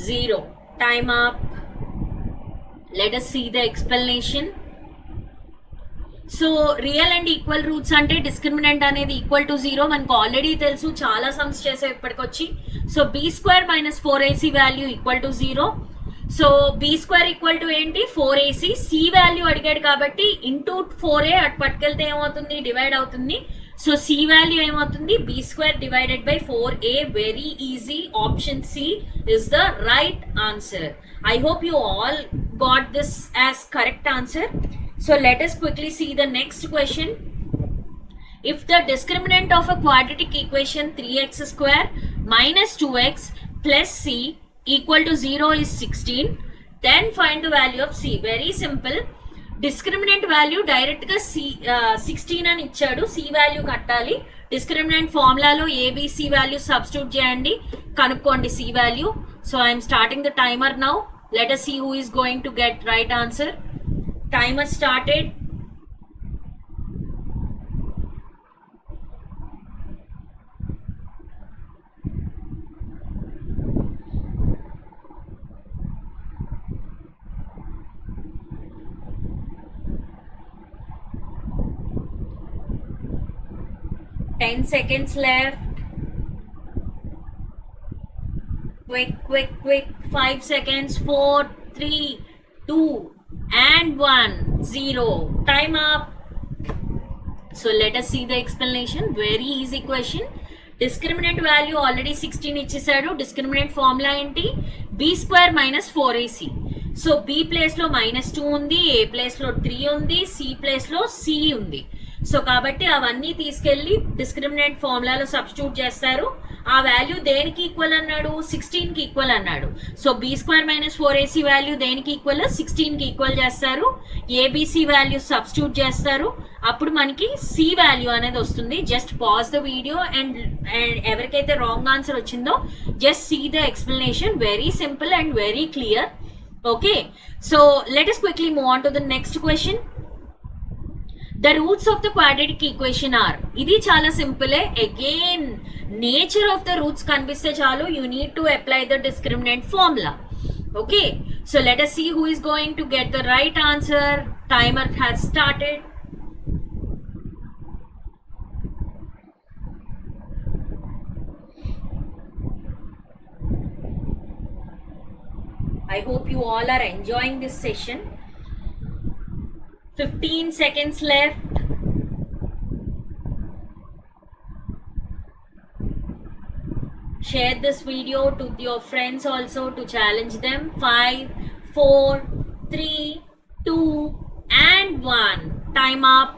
0. Time up. Let us see the explanation. So real and equal roots అంటే discriminant అనేది equal to 0 మనకు already తెలుసు, చాలా sums చేసే ఇప్పటికొచ్చి. So b² - 4ac value equal to 0. So b² equal to ఏంటి? 4ac. c value అడిగాడు కాబట్టి ఇంటూ 4a అటు పట్టుకెళ్తే ఏమవుతుంది? డివైడ్ అవుతుంది. సో c వాల్యూ ఏమవుతుంది? b² divided by 4a. Very easy. Option C is the right answer. I hope you all got this as correct answer. So let us quickly see the next question. If the discriminant of a quadratic equation 3x² minus 2x plus c equal to 0 is 16. Then find the value of c. Very simple. Discriminant value direct గా C 16 అని ఇచ్చాడు, C value కట్టాలి. Discriminant ఫార్ములాలో ABC value substitute చేయండి, కనుక్కోండి C value. So I'm starting the timer now. Let us see who is going to get right answer. Timer started. Ten seconds left. Quick. 5 seconds. 4, 3, 2, and 1, 0. Time up. So let us see the explanation. Very easy question. Discriminant value already 16 ఇచ్చేసాడు. Discriminant formula ఏంటి? b square minus 4ac. So b place లో -2 ఉంది, a place లో 3 ఉంది, c place లో c ఉంది. So కాబట్టి అవన్నీ తీసుకెళ్లి డిస్క్రిమినెంట్ ఫార్ములాలో సబ్స్టిట్యూట్ చేస్తారు. ఆ వాల్యూ దేనికి ఈక్వల్ అన్నాడు? 16 కి ఈక్వల్ అన్నాడు. So b square minus 4ac value దేనికి ఈక్వల్? 16 కి ఈక్వల్ చేస్తారు. ఏబిసి వాల్యూ సబ్స్టిట్యూట్ చేస్తారు, అప్పుడు మనకి సి వాల్యూ అనేది వస్తుంది. Just pause the video and ఎవరికైతే రాంగ్ ఆన్సర్ వచ్చిందో just see the explanation. Very simple and very clear. Okay, so let us quickly move on to the next question. The roots of the quadratic equation are. ఇది చాలా simple. Again nature of the roots కనిపిస్తే చాలు, you need to apply the discriminant formula. Okay, so let us see who is going to get the right answer. Timer has started. I hope you all are enjoying this session. 15 seconds left. Share this video to your friends also to challenge them. 5, 4, 3, 2, and 1. Time up.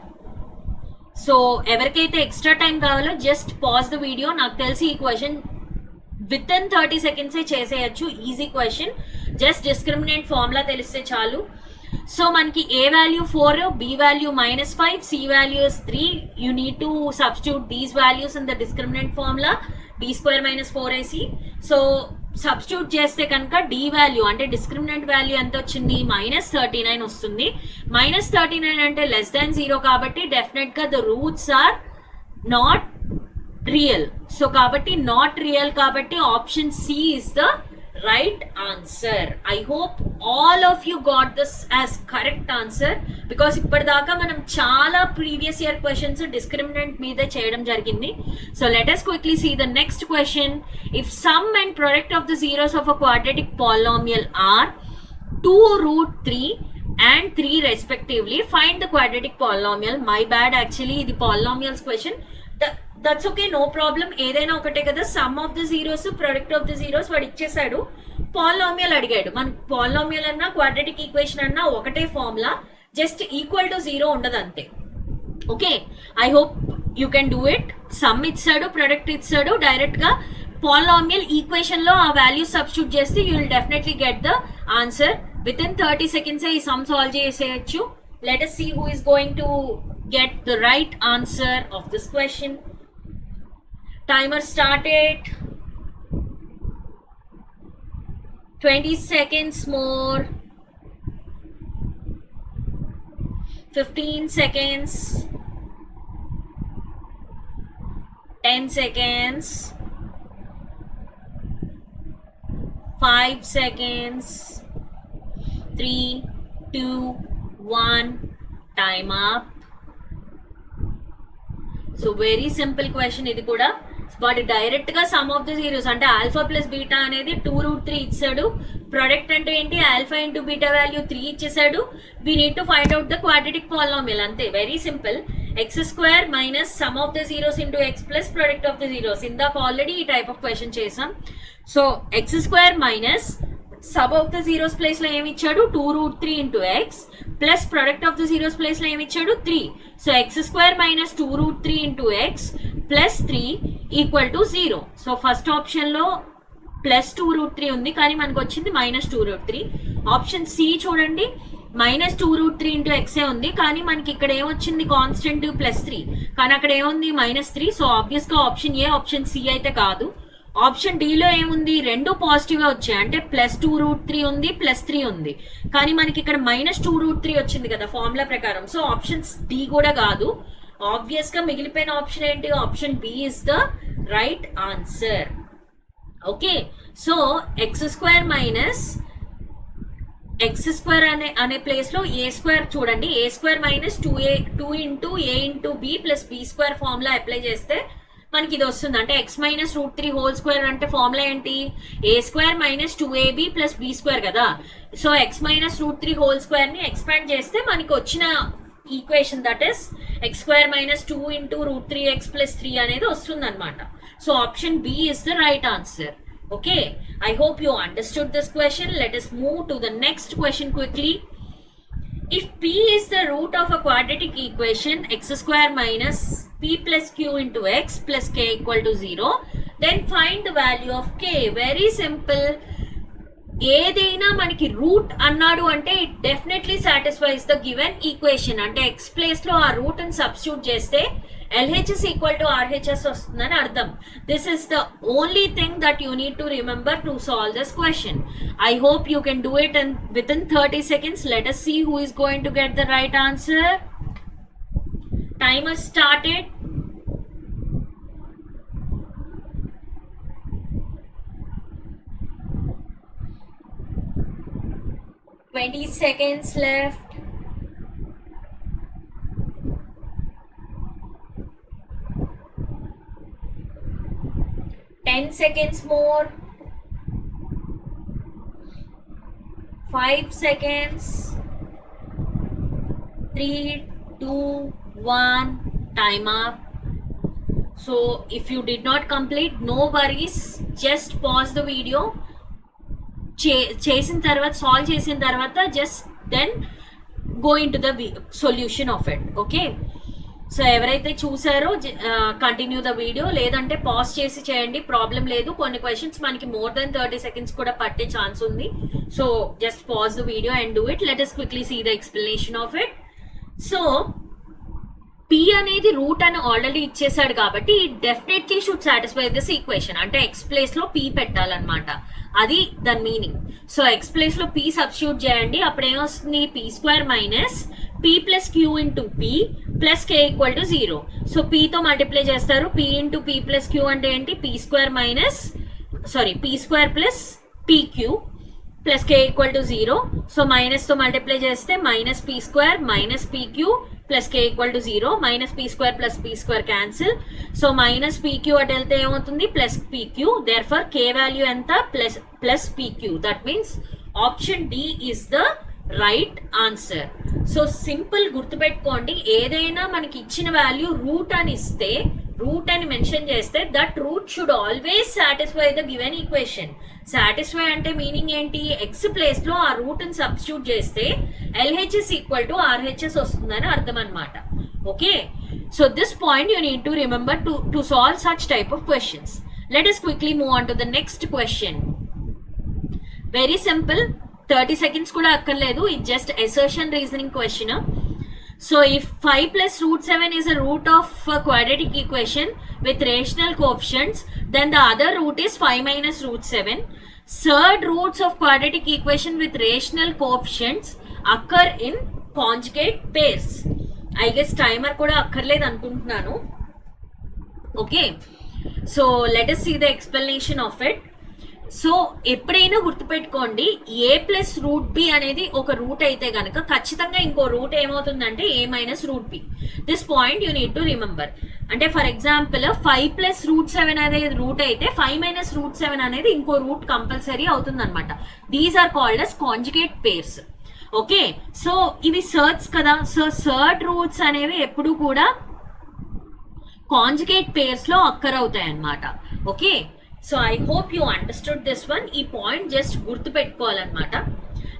So ఎవరికైతే extra time కావాలో just pause the video. నాకు తెలిసి ఈ question within 30 seconds చేసేయచ్చు. Easy question. Just discriminant formula తెలిస్తే చాలు. So మనకి a value 4, b value -5, c value is 3. You need to substitute these values in the discriminant formula. B square minus 4ac. So substitute చేస్తే కనుక d value అంటే discriminant value ఎంత వచ్చింది? -39 వస్తుంది. -39 అంటే లెస్ దాన్ 0 కాబట్టి డెఫినెట్ గా the roots are not real. So కాబట్టి నాట్ రియల్ కాబట్టి option C is the right answer. I hope all of you got this as correct answer because ఇప్పటిదాకా మనం చాలా ప్రీవియస్ ఇయర్ క్వశ్చన్స్ డిస్క్రిమినెంట్ మీద చేయడం జరిగింది. So let us quickly see the next question. If sum and product of the zeros of a quadratic polynomial are 2√3 and 3 respectively, find the quadratic polynomial. My bad, actually ఇది polynomials question. That's okay, no problem. ఏదైనా ఒకటే కదా. Sum of the zeros, product of the zeros వాడు ఇచ్చేసాడు. Polynomial అడిగాడు. మనకు polynomial అన్నా quadratic equation అన్నా ఒకటే ఫార్ములా, జస్ట్ ఈక్వల్ టు 0 ఉండదు అంతే. Okay, I hope you can do it. Some ఇచ్చాడు, ప్రొడక్ట్ ఇచ్చాడు, డైరెక్ట్ గా పాలినామియల్ ఈక్వేషన్ లో ఆ వాల్యూ సబ్స్టిట్యూట్ చేస్తే you will definitely get the answer. With in 30 seconds ఈ సమ్ సాల్వ్ చేసేయచ్చు. Let us see who is going to get the right answer of this question. Timer started. 20 seconds more. 15 seconds. 10 seconds. 5 seconds. 3, 2, 1. Time up. So very simple question ఇది కూడా. వాడు direct గా some of the zeros అంటే alpha plus beta అనేది 2√3 ఇచ్చాడు. Product అంటే ఏంటి? Alpha into beta value 3 ఇచ్చేసాడు. We need to find out the quadratic polynomial. అంతే, very simple. x² minus sum of the zeros into x plus product of the zeros. ఇందాక already ఈ type of question చేసాం. So x² minus sum of the zeros place లో ఏమి ఇచ్చాడు 2√3 into x plus product of the zeros place లో ఏమి ఇచ్చాడు 3. So x² minus 2√3 into x plus 3 equal to 0. So first option లో plus 2√3 ఉంది కానీ మనకు వచ్చింది మైనస్ 2√3. ఆప్షన్ సి చూడండి, మైనస్ 2√3 ఇంటూ ఎక్సే ఉంది కానీ మనకి ఇక్కడ ఏమొచ్చింది కాన్స్టెంట్ +3 కానీ అక్కడ ఏముంది -3. సో ఆబ్వియస్ గా ఆప్షన్ ఏ ఆప్షన్ సి అయితే కాదు. ఆప్షన్ డిలో ఏముంది, రెండు పాజిటివ్ గా వచ్చాయి అంటే +2√3 ఉంది +3 ఉంది కానీ మనకి ఇక్కడ -2√3 వచ్చింది కదా ఫార్ములా ప్రకారం. సో ఆప్షన్ డి కూడా కాదు. ఆబ్వియస్ గా మిగిలిపోయిన ఆప్షన్ ఏంటి, option B is the right answer. Okay, so x² minus x² అనే ప్లేస్ లో a² చూడండి, a² minus 2 into a into B plus b² formula apply చేస్తే మనకి ఇది వస్తుంది. అంటే x మైనస్ √3² అంటే ఫార్ములా ఏంటి, a² minus 2ab plus b² కదా. సో x మైనస్ √3² ని ఎక్స్పాండ్ చేస్తే మనకి వచ్చిన equation that is x² minus 2 into √3x plus 3 అనేది వస్తుంది అనమాట. So option B is the right answer. Okay, I hope you understood this question. Let us move to the next question quickly. If p is the root of a quadratic equation x² minus p plus q into x plus k equal to 0, then find the value of k. Very simple. ఏదైనా మనకి route అన్నాడు అంటే it definitely satisfies the given equation. అంటే x place లో ఆ route ని substitute చేస్తే LHS equal to RHS వస్తుందని అర్థం. This is the only thing that you need to remember to solve this question. I hope you can do it with in 30 seconds. Let us see who is going to get the right answer. Timer started. Twenty seconds left. Ten seconds more. 5 seconds. 3, 2, 1. Time up. So if you did not complete, no worries. Just pause the video. చేసిన తర్వాత solve చేసిన తర్వాత just then go in to the solution of it. Okay, so ఎవరైతే చూసారో continue the video, లేదంటే pause చేసి చేయండి, problem లేదు. కొన్ని క్వశ్చన్స్ మనకి మోర్ దెన్ 30 seconds కూడా పట్టే ఛాన్స్ ఉంది. So just pause the video and do it. Let us quickly see the explanation of it. So p అనేది రూట్ అని ఆల్రెడీ ఇచ్చేసాడు కాబట్టి definitely should satisfy this equation. అంటే ఎక్స్ ప్లేస్ లో p పెట్టాలన్నమాట, అది దాని మీనింగ్. సో ఎక్స్ ప్లేస్ లో p సబ్స్టిట్యూట్ చేయండి, అప్పుడు ఏమొస్తుంది p² minus p plus q into p plus k equal to 0. So p తో మల్టిప్లై చేస్తారు, p into p plus q అంటే ఏంటి, p² plus pq plus k equal to 0. So minus తో multiply చేస్తే minus p² minus pq plus k equal to 0. Minus p² plus p² cancel. So minus pq అటు వెళ్తే ఏమవుతుంది, plus pq. Therefore k value ఎంత, plus pq. That means option D is the right answer. So simple గుర్తుపెట్టుకోండి, ఏదైనా మనకి ఇచ్చిన value root అని ఇస్తే, రూట్ అని మెన్షన్ చేస్తే that root should always satisfy the given equation. Satisfy అంటే మీనింగ్ ఏంటి, ఎక్స్ ప్లేస్ లో ఆ రూట్ ని సబ్స్టిట్యూట్ చేస్తే LHS ఈక్వల్ టు RHS వస్తుందని అర్థం అనమాట. Okay, so this point you need to remember to solve such type of questions. Let us quickly move on to the next question. Very simple, 30 seconds కూడా అక్కర్లేదు, ఇది just assertion reasoning question. So if 5 plus root 7 is a root of a quadratic equation with rational coefficients, then the other root is 5 minus root 7. Third roots of quadratic equation with rational coefficients occur in conjugate pairs. I guess timer కూడా అక్కర్లేదు అనుకుంటున్నాను. Okay, so let us see the explanation of it. So ఎప్పుడైనా గుర్తుపెట్టుకోండి, a plus root B అనేది ఒక route అయితే కనుక ఖచ్చితంగా ఇంకో రూట్ ఏమవుతుందంటే a minus root B. This point you need to remember. అంటే ఫర్ ఎగ్జాంపుల్ 5 ప్లస్ రూట్ 7 అనేది రూట్ అయితే 5 మైనస్ రూట్ 7 అనేది ఇంకో రూట్ కంపల్సరీ అవుతుంది అనమాట. These are called as conjugate pairs. Okay, so ఇవి సర్ట్స్ కదా. సో సర్ట్ రూట్స్ అనేవి ఎప్పుడు కూడా కాంజుగేట్ పేర్స్ లో అక్కర్ అవుతాయి అన్నమాట. Okay, so I hope you understood this one. ఈ పాయింట్ జస్ట్ గుర్తు పెట్టుకోవాలన్నమాట.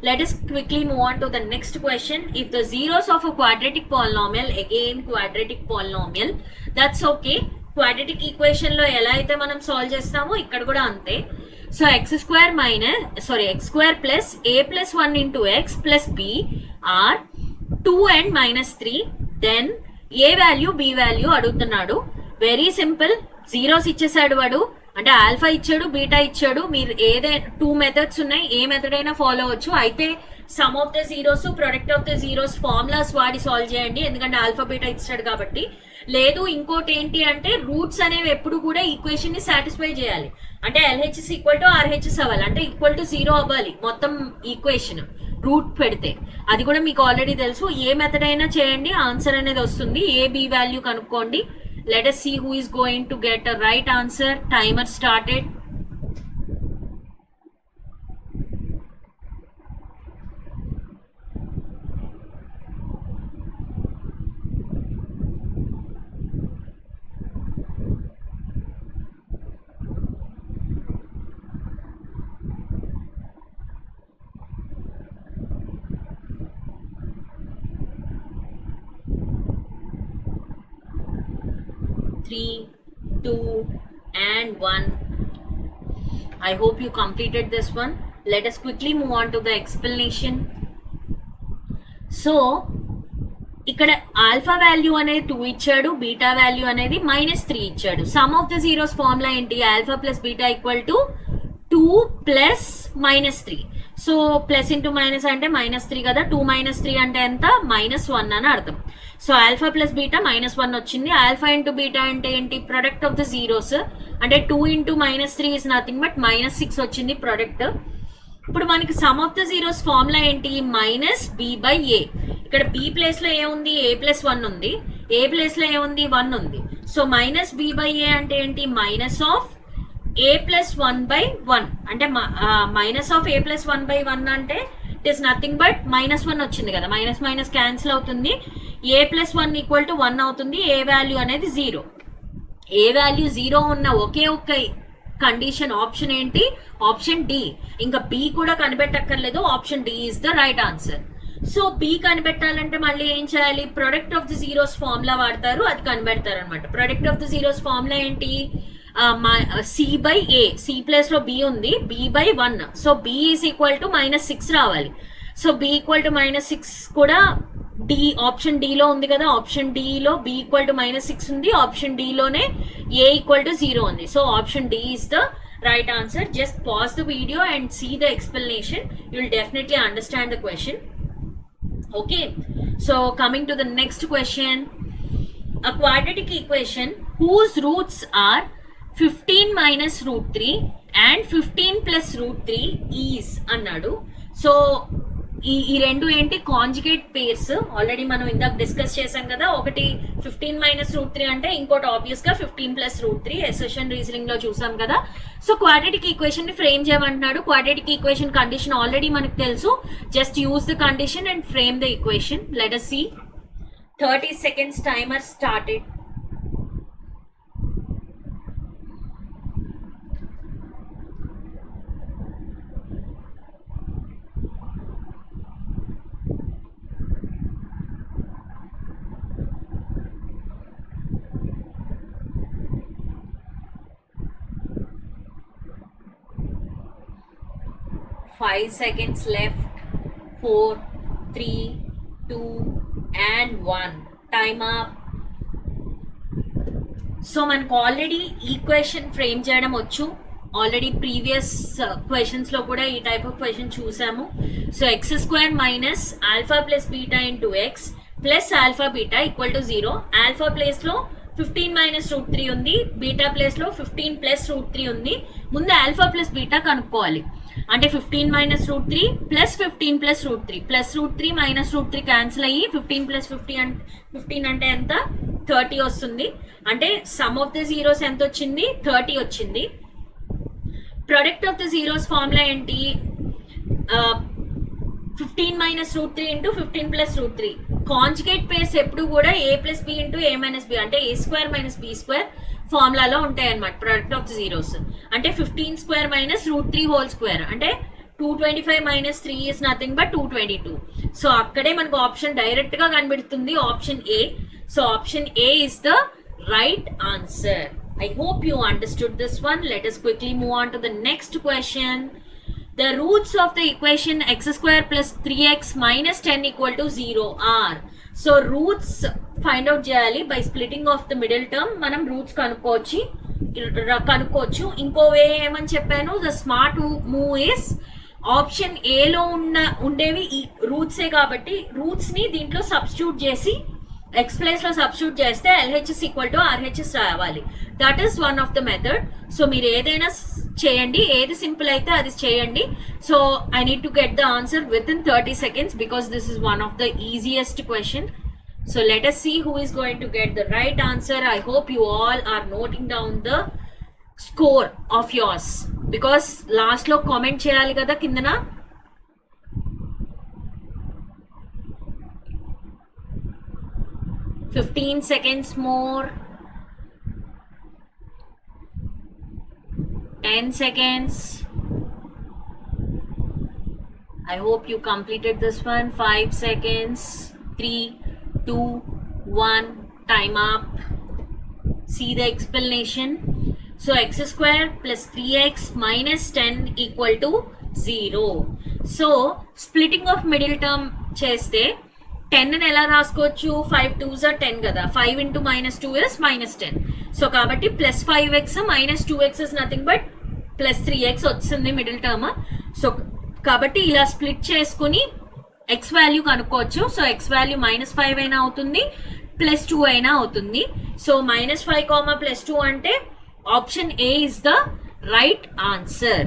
Let us quickly move on to the next question. If the zeros of a quadratic polynomial, again quadratic polynomial, that's okay. Quadratic equation లో ఎలా అయితే మనం solve చేస్తామో ఇక్కడ కూడా అంతే. So x square plus a plus 1 into x plus b are 2 and -3. Then a value b value అడుగుతున్నాడు. Very simple, zeros ఇచ్చేసాడు వాడు, అంటే ఆల్ఫా ఇచ్చాడు, బీటా ఇచ్చాడు. మీరు ఏదైనా 2 మెథడ్స్ ఉన్నాయి, ఏ మెథడ్ అయినా ఫాలో అవ్వచ్చు. అయితే some of the zeros, product of the zeros formulas వాడి సాల్వ్ చేయండి, ఎందుకంటే ఆల్ఫా బీటా ఇచ్చాడు కాబట్టి. లేదు ఇంకోటి ఏంటి అంటే రూట్స్ అనేవి ఎప్పుడు కూడా ఈక్వేషన్ ని సాటిస్ఫై చేయాలి. అంటే LHS ఈక్వల్ టు RHS అవ్వాలి, అంటే ఈక్వల్ టు 0 అవ్వాలి మొత్తం ఈక్వేషన్ రూట్ పెడితే. అది కూడా మీకు ఆల్రెడీ తెలుసు. ఏ మెథడ్ అయినా చేయండి, ఆన్సర్ అనేది వస్తుంది. ఏ బి వాల్యూ కనుక్కోండి. Let us see who is going to get a right answer. Timer started. Three, 2 and 1. I hope you completed this one. Let us quickly move on to the explanation. So ఇక్కడ alpha value అనేది 2 ఇచ్చాడు, beta value అనేది -3 ఇచ్చాడు. Sum of the zeros formula ఏంటి? Alpha plus beta equal to 2 plus -3. So plus into minus అంటే -3 కదా, 2 - 3 అంటే ఎంత? -1 అని అర్థం. సో ఆల్ఫా ప్లస్ బీటా -1 వచ్చింది. ఆల్ఫా ఇంటూ బీటా అంటే ఏంటి? ప్రొడక్ట్ ఆఫ్ ద జీరోస్, అంటే 2 ఇంటూ -3 ఇస్ నథింగ్ బట్ -6 వచ్చింది ప్రొడక్ట్. ఇప్పుడు మనకి sum of the zeros formula ఏంటి? -b/a. ఇక్కడ b ప్లేస్ లో ఏముంది? a + 1 ఉంది. a ప్లేస్ లో ఏముంది? 1 ఉంది. సో -b/a అంటే ఏంటి? Minus of a + 1/1. అంటే మైనస్ ఆఫ్ a + 1/1 అంటే ఇట్ ఈస్ నథింగ్ బట్ -1 వచ్చింది కదా, మైనస్ మైనస్ క్యాన్సిల్ అవుతుంది. a + 1 ఈక్వల్ టు 1 అవుతుంది. ఏ వాల్యూ అనేది 0. ఏ వాల్యూ 0 ఉన్న ఒకే ఒక్క కండిషన్ ఆప్షన్ ఏంటి? Option D. ఇంకా బి కూడా కనిపెట్టక్కర్లేదు, option D is the right answer. So b కనిపెట్టాలంటే మళ్ళీ ఏం చేయాలి? Product of the zeros formula వాడతారు, అది కనిపెడతారు అనమాట. Product of the zeros formula ఏంటి? c/a. c ప్లేస్ లో b ఉంది, b/1. So b is equal to -6 రావాలి. సో b ఈక్వల్ టు -6 కూడా డి, ఆప్షన్ డి లో ఉంది కదా. ఆప్షన్ డి లో b ఈక్వల్ టు -6 ఉంది, ఆప్షన్ డి లోనే a ఈక్వల్ టు 0 ఉంది. So option D is the right answer. Just pause the video and see the explanation. You will definitely understand the question. Okay, so coming to the next question. A quadratic equation whose roots are 15 minus root 3 and 15 plus root 3 is అన్నాడు. So ఈ రెండు ఏంటి? Conjugate pairs. Already మనం ఇందాక discuss చేసాం కదా. ఒకటి 15 minus root 3 అంటే ఇంకోటి ఆబ్వియస్ గా 15 plus root 3 అసెషన్ రీజనింగ్ లో చూసాం కదా. సో క్వాడ్రాటిక్ ఈక్వేషన్ ని ఫ్రేమ్ చేయమంటున్నాడు. క్వాడ్రాటిక్ ఈక్వేషన్ కండిషన్ ఆల్రెడీ మనకు తెలుసు. Just use the condition and frame the equation. Let us see. 30 seconds timer started. Five seconds left. 4, 3, 2 and 1. Time up. So మనకు already equation frame చేయడం వచ్చు. Already previous questions లో కూడా ఈ type of question చూసాము. So x² minus alpha plus beta into x plus alpha beta equal to 0. Alpha place లో 15 minus root 3 ఉంది, beta place లో 15 plus root 3 ఉంది. ముందు ఆల్ఫా ప్లస్ బీటా కనుక్కోవాలి. అంటే 15 minus root 3 plus 15 plus root 3 plus root 3 minus root 3 cancel అయ్యి 15 plus 15 అంటే ఎంత? 30 వస్తుంది. అంటే సమ్ ఆఫ్ ద జీరోస్ ఎంత వచ్చింది? 30 వచ్చింది. Product of the zeros formula ఏంటి? 15 minus root 3 into 15 plus root 3. Conjugate pairs ఎప్పుడు కూడా a plus b into a minus b, అంటే a² minus b² ఫార్ములాలో ఉంటాయి అనమాట ప్రొడక్ట్ ఆఫ్ ద జీరోస్. అంటే 15 స్క్వేర్ మైనస్ √3 హోల్ స్క్వేర్ అంటే 225 minus 3 is nothing but 222. So అక్కడే మనకు ఆప్షన్ డైరెక్ట్ గా కనబడుతుంది, option A. So option A is the right answer. I hope you understood this one. Let us quickly move on to the next question. The roots of the equation x square plus 3x minus 10 equal to 0 are. So roots find out చేయాలి by splitting of the middle term. మనం roots కనుక్కోవచ్చు. ఇంకో వే ఏమని చెప్పాను, the smart move is option ఏలో ఉండేవి ఈ రూట్సే కాబట్టి రూట్స్ ని దీంట్లో సబ్స్టిట్యూట్ చేసి ఎక్స్ ప్లేస్ లో సబ్స్టిట్యూట్ చేస్తే LHS ఈక్వల్ టు RHS రావాలి. That is one of the method. So మీరు ఏదైనా చేయండి, ఏది సింపుల్ అయితే అది చేయండి. So I need to get the answer with in 30 seconds because this is one of the easiest question. So let us see who is going to get the right answer. I hope you all are noting down the score of yours because last lo comment cheyali kada kindana. "15 seconds more, 10 seconds. I hope you completed this one. 5 seconds, 3, 2, 1, time up. See the explanation. So x square plus 3x minus 10 equal to 0. So splitting of middle term చేస్తే 10 ని ఎలా రాసుకోవచ్చు, 5 2s are 10 కదా, 5 into minus 2 is minus 10. So కాబట్టి plus 5x minus 2x is nothing but plus 3x వచ్చింది middle term. So కాబట్టి ఇలా split చేసుకుని ఎక్స్ వాల్యూ కనుక్కోవచ్చు. సో ఎక్స్ వాల్యూ -5 అయినా అవుతుంది, +2 అయినా అవుతుంది. సో -5, +2 అంటే option A is the right answer.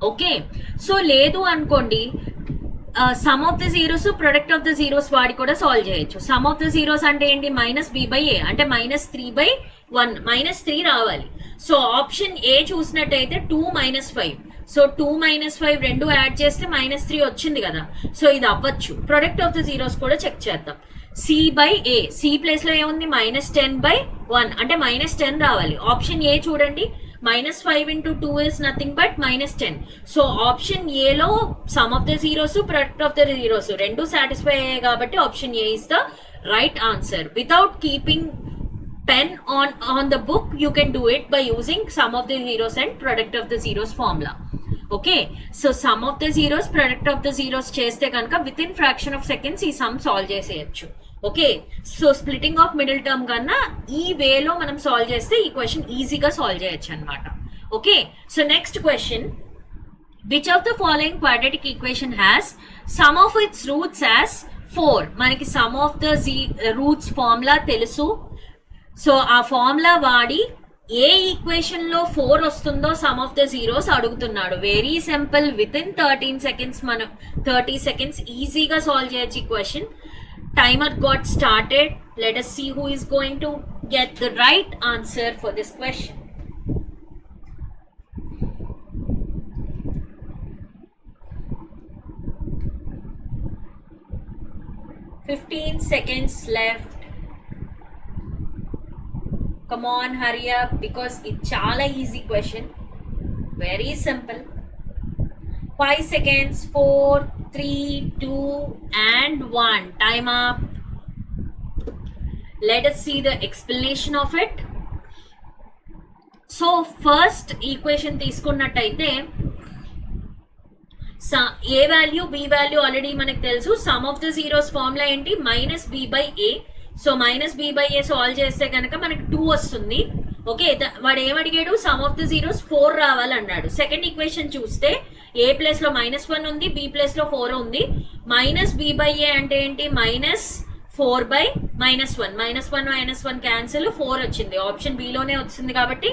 Okay, so లేదు అనుకోండి, some of the zeros product of the zeros వాడి కూడా సాల్వ్ చేయొచ్చు. సమ్ ఆఫ్ ద జీరోస్ అంటే ఏంటి, -b/a అంటే -3/1 -3 రావాలి. సో ఆప్షన్ ఏ చూసినట్టయితే 2 - 5. సో 2 - 5 రెండు యాడ్ చేస్తే -3 వచ్చింది కదా. సో ఇది అవ్వచ్చు. ప్రొడక్ట్ ఆఫ్ ద జీరోస్ కూడా చెక్ చేద్దాం. c/a, c ప్లేస్ లో ఏముంది, -10/1 అంటే -10 రావాలి. ఆప్షన్ ఏ చూడండి, -5 into 2 is nothing but -10. So option ఏలో sum of the zeros product of the zeros రెండు సాటిస్ఫై అయ్యాయి కాబట్టి option A is the right answer. Without keeping pen on the book, you can do it by using sum of the zeros and product of the zeros formula. Okay, so sum of the zeros product of the zeros చేస్తే కనుక with in fraction of seconds ఈ some solve చేసేయచ్చు. Okay, so splitting of middle term కన్నా ఈ వేలో మనం solve చేస్తే ఈ క్వశ్చన్ ఈజీగా సాల్వ్ చేయొచ్చు అనమాట. Okay, so next question, which of the following quadratic equation has some of it's roots as 4? మనకి sum of the roots formula తెలుసు. సో ఆ ఫార్ములా వాడి ఏ ఈక్వేషన్ లో 4 వస్తుందో సమ్ ఆఫ్ ద జీరోస్ అడుగుతున్నాడు. Very simple, with in 30 seconds ఈజీగా solve చేయొచ్చు ఈ question. Timer got started. Let us see who is going to get the right answer for this question. "15 seconds left. Come on, hurry up because it's chala easy question. Very simple. 5 seconds, 4, 3, 2 and 1. Time up. Let us see the explanation of it. So first equation తీసుకున్నట్టయితే ఏ value B value already మనకు తెలుసు. Some of the zeros formula ఏంటి, -b/a. So -b/a solve చేస్తే కనుక మనకి 2 వస్తుంది. Okay, వాడు ఏమడిగాడు, సమ్ ఆఫ్ ద జీరోస్ 4 రావాలన్నాడు. సెకండ్ ఈక్వేషన్ చూస్తే ఏ ప్లేస్ లో -1 ఉంది, బి ప్లేస్ లో 4 ఉంది. -b/a అంటే ఏంటి, -4/-1. -1 క్యాన్సిల్, 4 వచ్చింది. ఆప్షన్ బి లోనే వచ్చింది కాబట్టి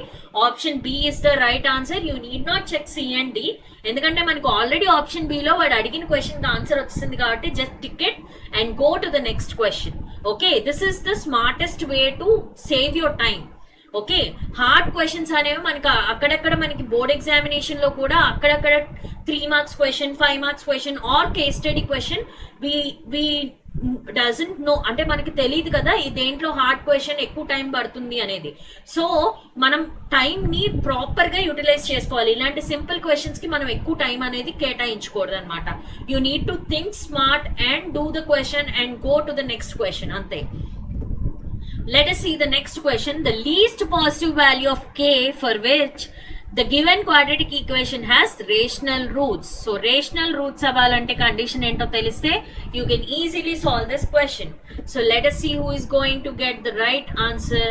option B is the right answer. You need not check C and D, ఎందుకంటే మనకు ఆల్రెడీ ఆప్షన్ బి లో వాడు అడిగిన క్వశ్చన్ ఆన్సర్ వచ్చింది కాబట్టి just ticket and go to the next question. Okay, this is the smartest way to save your time. Okay, hard questions అనేవి మనకి అక్కడక్కడ మనకి బోర్డ్ ఎగ్జామినేషన్ లో కూడా అక్కడక్కడ 3 marks question, 5 marks question or case study question we doesn't know, అంటే మనకి తెలియదు కదా ఈ దేంట్లో హార్డ్ క్వశ్చన్ ఎక్కువ టైం పడుతుంది అనేది. సో మనం టైం ని ప్రాపర్ గా యూటిలైజ్ చేసుకోవాలి. ఇలాంటి సింపుల్ క్వశ్చన్స్ కి మనం ఎక్కువ టైం అనేది కేటాయించకూడదు అనమాట. You need to think smart and do the question and go to the next question, అంతే. Let us see the next question. The least positive value of k for which the given quadratic equation has rational roots. So rational roots avalante condition ento teliste you can easily solve this question. So let us see who is going to get the right answer.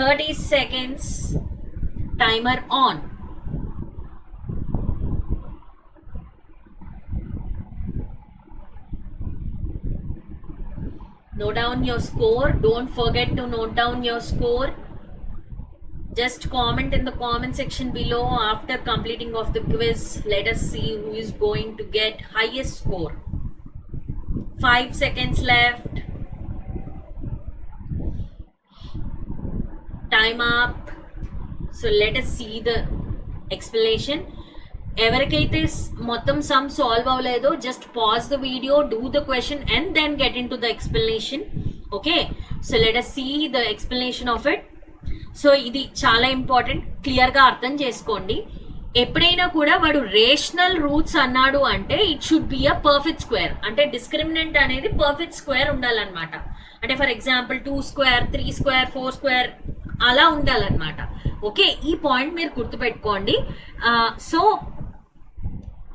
30 seconds timer on. Note down your score. Don't forget to note down your score. Just comment in the comment section below after completing of the quiz. Let us see who is going to get highest score. 5 seconds left. Time up. So let us see the explanation. ఎవరికైతే మొత్తం sum solve అవ్వలేదో just pause the video, do the question and then get in to the explanation. Okay, so let us see the explanation of it. So ఇది చాలా important, క్లియర్గా అర్థం చేసుకోండి. ఎప్పుడైనా కూడా వాడు రేషనల్ రూట్స్ అన్నాడు అంటే it should be a perfect square, అంటే డిస్క్రిమినెంట్ అనేది పర్ఫెక్ట్ స్క్వేర్ ఉండాలన్నమాట. అంటే for example 2 square, 3 square, 4 square అలా ఉండాలన్నమాట. ఓకే, ఈ పాయింట్ మీరు గుర్తుపెట్టుకోండి. సో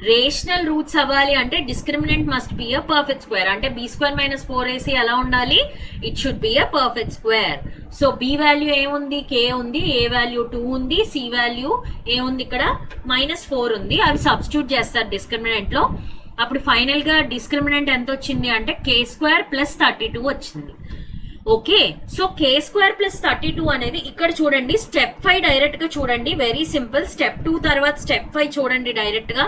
రేషనల్ రూట్స్ అవ్వాలి అంటే discriminant must be a perfect square. అంటే b² - 4ac ఎలా ఉండాలి? It should be a perfect square. So b value ఏముంది? k ఉంది, a వాల్యూ 2 ఉంది, c వాల్యూ ఏముంది ఇక్కడ? -4 ఉంది. అవి సబ్స్టిట్యూట్ చేస్తారు డిస్క్రిమినెంట్ లో. అప్పుడు ఫైనల్ గా డిస్క్రిమినెంట్ ఎంత వచ్చింది అంటే k² + 32 వచ్చింది. ఓకే, సో k² + 32 అనేది ఇక్కడ చూడండి. స్టెప్ 5 డైరెక్ట్ గా చూడండి, వెరీ సింపుల్. స్టెప్ 2 తర్వాత స్టెప్ 5 చూడండి డైరెక్ట్ గా.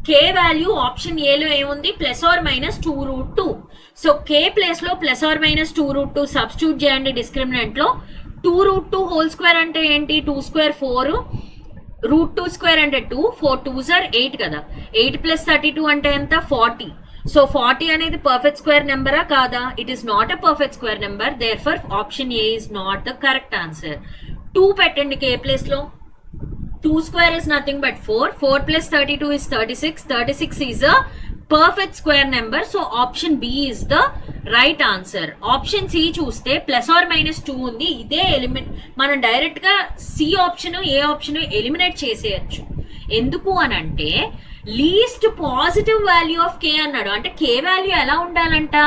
k వాల్యూ ఆప్షన్ ఏలో ఏముంది? +or-2√2. సో k ప్లేస్ లో +or-2√2 సబ్స్టిట్యూట్ చేయండి డిస్క్రిమినెంట్ లో. 2√2 హోల్ స్క్వేర్ అంటే ఏంటి? 2 స్క్వేర్ 4, √2 స్క్వేర్ అంటే 2, 4 2s are 8 కదా. 8 + 32 అంటే ఎంత? 40. సో 40 అనేది పర్ఫెక్ట్ స్క్వేర్ నెంబరా కాదా? It is not a perfect square number. Therefore option A is not the correct answer. 2 పెట్టండి k ప్లేస్ లో. 2 square is nothing but 4. 4 + 32 is 36. 36 is a perfect square number. So option B is the right answer. Option C చూస్తే +or-2 ఉంది. ఇదే eliminate, మనం direct గా C option, A option eliminate చేసేయచ్చు. ఎందుకు అని అంటే least positive value of k అన్నాడు. అంటే k వాల్యూ ఎలా ఉండాలంట?